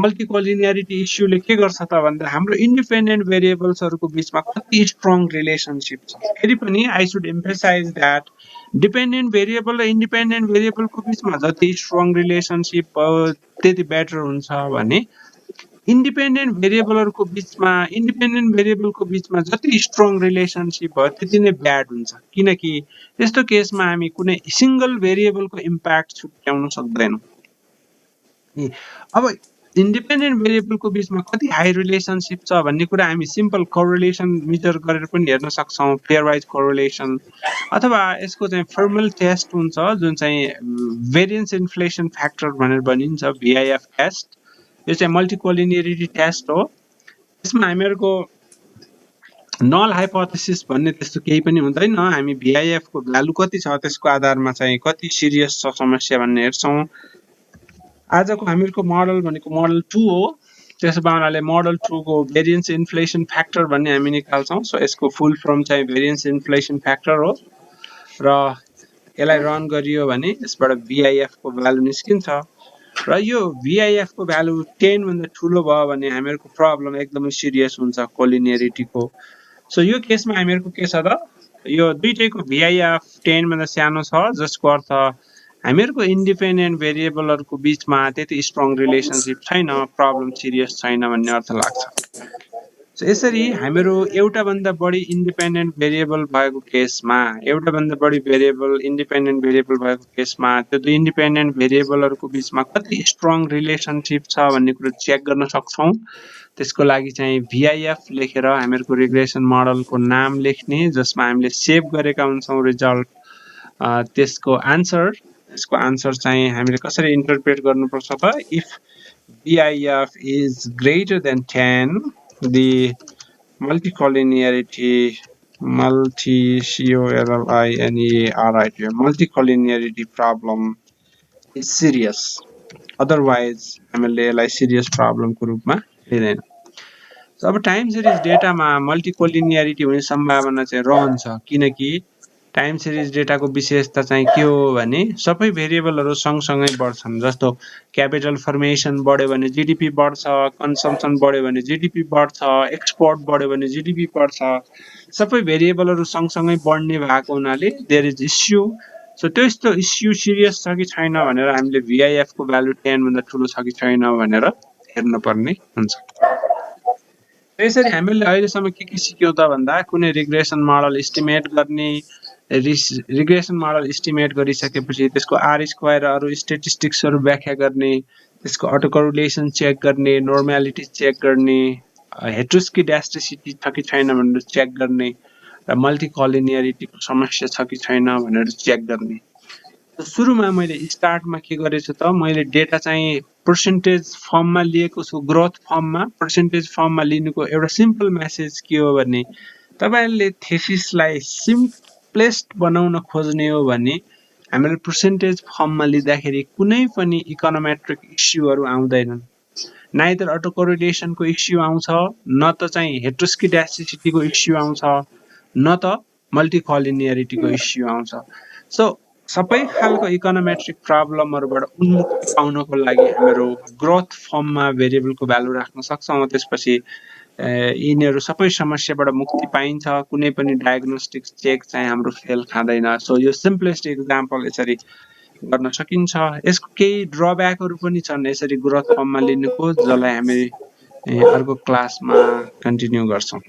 मल्टिकोलिनियरिटी इस्युले के गर्छ त भन्दा हाम्रो इन्डिपेन्डेन्ट भेरिएबल्सहरूको बीचमा कति स्ट्रङ रिलेसनसिप छ फेरि पनि I should emphasise that dependent variable र इन्डिपेन्डेन्ट भेरिएबलको बीचमा जति स्ट्रङ रिलेसनसिप त्यति बेटर हुन्छ भने इन्डिपेन्डेन्ट भेरिएबलको बीचमा जति स्ट्रङ रिलेसनसिप भयो त्यति नै ब्याड हुन्छ किनकि त्यस्तो केसमा हामी कुनै सिंगल भेरिएबलको इम्प्याक्ट छुट्याउन सक्दैनौँ अब इन्डिपेन्डेन्ट भेरिएबलको बीचमा कति हाई रिलेसनसिप छ भन्ने कुरा हामी सिम्पल कोरिलेसन मेजर गरेर पनि हेर्न सक्छौँ पेयर वाइज कोरिलेसन अथवा यसको चाहिँ फर्मल टेस्ट हुन्छ जुन चाहिँ भेरिएन्स इन्फ्लेसन फ्याक्टर भनेर भनिन्छ VIF टेस्ट यो चाहिँ मल्टिकोलिनियरिटी टेस्ट हो यसमा हामीहरूको नल हाइपोथेसिस भन्ने त्यस्तो केही पनि हुँदैन हामी VIF को भ्यालु कति छ त्यसको आधारमा चाहिँ कति सिरियस छ समस्या भन्ने हेर्छौँ आजको हामीहरूको मोडल भनेको मोडल 2 हो त्यसो भए मोडल 2 को भेरिएन्स इन्फ्लेसन फ्याक्टर भन्ने हामी निकाल्छौँ सो यसको फुल फर्म चाहिँ भेरिएन्स इन्फ्लेसन फ्याक्टर हो र यसलाई रन गरियो भने यसबाट VIF को भ्यालु निस्किन्छ र यो VIF को भ्यालु 10 भन्दा ठुलो भयो भने हामीहरूको प्रब्लम एकदमै सिरियस हुन्छ कोलिनियरिटीको सो यो केसमा हामीहरूको के छ त यो दुईटैको VIF 10 भन्दा सानो छ जसको अर्थ हामीहरूको इन्डिपेन्डेन्ट भेरिएबलहरूको बीचमा त्यति स्ट्रङ रिलेसनसिप छैन प्रब्लम सिरियस छैन भन्ने अर्थ लाग्छ सो यसरी हामीहरू एउटा भन्दा बढी इन्डिपेन्डेन्ट भेरिएबल भएको केसमा एउटा भन्दा बढी इन्डिपेन्डेन्ट भेरिएबल भएको केसमा त्यो दुई इन्डिपेन्डेन्ट भेरिएबलहरूको बीचमा कति स्ट्रङ रिलेसनसिप छ भन्ने कुरा चेक गर्न सक्छौँ त्यसको लागि चाहिँ VIF लेखेर हामीहरूको रिग्रेसन मोडलको नाम लेख्ने जसमा हामीले सेभ गरेका हुन्छौँ रिजल्ट त्यसको आन्सर चाहिँ हामीले कसरी इन्टरप्रेट गर्नुपर्छ त if VIF is greater than 10 the multicollinearity multicollinearity problem is serious otherwise हामीले यसलाई सिरियस प्रब्लमको रूपमा लिँदैन सो अब टाइम सिरिज डेटामा मल्टिकोलिनियरिटी हुने सम्भावना चाहिँ रहन्छ किनकि टाइम सिरिज डेटाको विशेषता चाहिँ के हो भने सबै भेरिएबलहरू सँगसँगै बढ्छन् जस्तो क्यापिटल फर्मेसन बढ्यो भने जीडीपी बढ्छ कन्जम्पसन बढ्यो भने जीडीपी बढ्छ एक्सपोर्ट बढ्यो भने जीडीपी बढ्छ सबै भेरिएबलहरू सँगसँगै बढ्ने भएको हुनाले देयर इज इस्यु सो त्यस्तो इस्यु सिरियस छ कि छैन भनेर हामीले VIF को भ्यालु 10 भन्दा ठुलो छ कि छैन भनेर हेर्न पर्ने हुन्छ त्यसरी हामीले अहिलेसम्म के सिक्यौं त भन्दा कुनै रिग्रेसन मोडल एस्टिमेट गर्ने, रिग्रेसन मोडल एस्टिमेट गरिसकेपछि त्यसको आर स्क्वायर अरू स्ट्याटिस्टिक्सहरू व्याख्या गर्ने, त्यसको अटो कोरिलेसन चेक गर्ने, नर्मालिटी चेक गर्ने, हेट्रोस्किडास्टिसिटी छ कि छैन भनेर चेक गर्ने र मल्टिकोलिनियरिटीको समस्या छ कि छैन भनेर चेक गर्ने। सुरुमा मैले स्टार्टमा के गरेछु त मैले डेटा चाहिँ पर्सेन्टेज फर्ममा लिएको छु, ग्रोथ फर्ममा। पर्सेन्टेज फर्ममा लिनुको एउटा सिम्पल मेसेज के हो भने तपाईहरुले थेसिसलाई सिम्पलेस्ट बनाउन खोज्ने हो भने हामीले पर्सेन्टेज फर्ममा लिँदाखेरि कुनै पनि इकोनोमेट्रिक इस्युहरू आउँदैनन्। नाइदर अटो कोरिलेसनको इस्यु आउँछ, न त चाहिँ हेट्रोस्किडास्टिसिटीको इस्यु आउँछ, न त मल्टिकोलिनियरिटीको इस्यु आउँछ। सो सबै खालको इकोनोमेट्रिक प्रब्लमहरुबाट उन्मुक्ति पाउनको लागि हामीहरू ग्रोथ फर्ममा भेरिएबलको भ्यालु राख्न सक्छौं। त्यसपछि यिनीहरू सबै समस्याबाट मुक्ति पाइन्छ, कुनै पनि डायग्नोस्टिक चेक चाहिँ हाम्रो फेल खाँदैन। सो यो सिम्पलेस्ट एक्जाम्पल यसरी गर्न सकिन्छ। यसको केही ड्रब्याकहरू पनि छन् यसरी ग्रोथ फर्ममा लिनुको, जसलाई हामी अर्को क्लासमा कन्टिन्यू गर्छौं।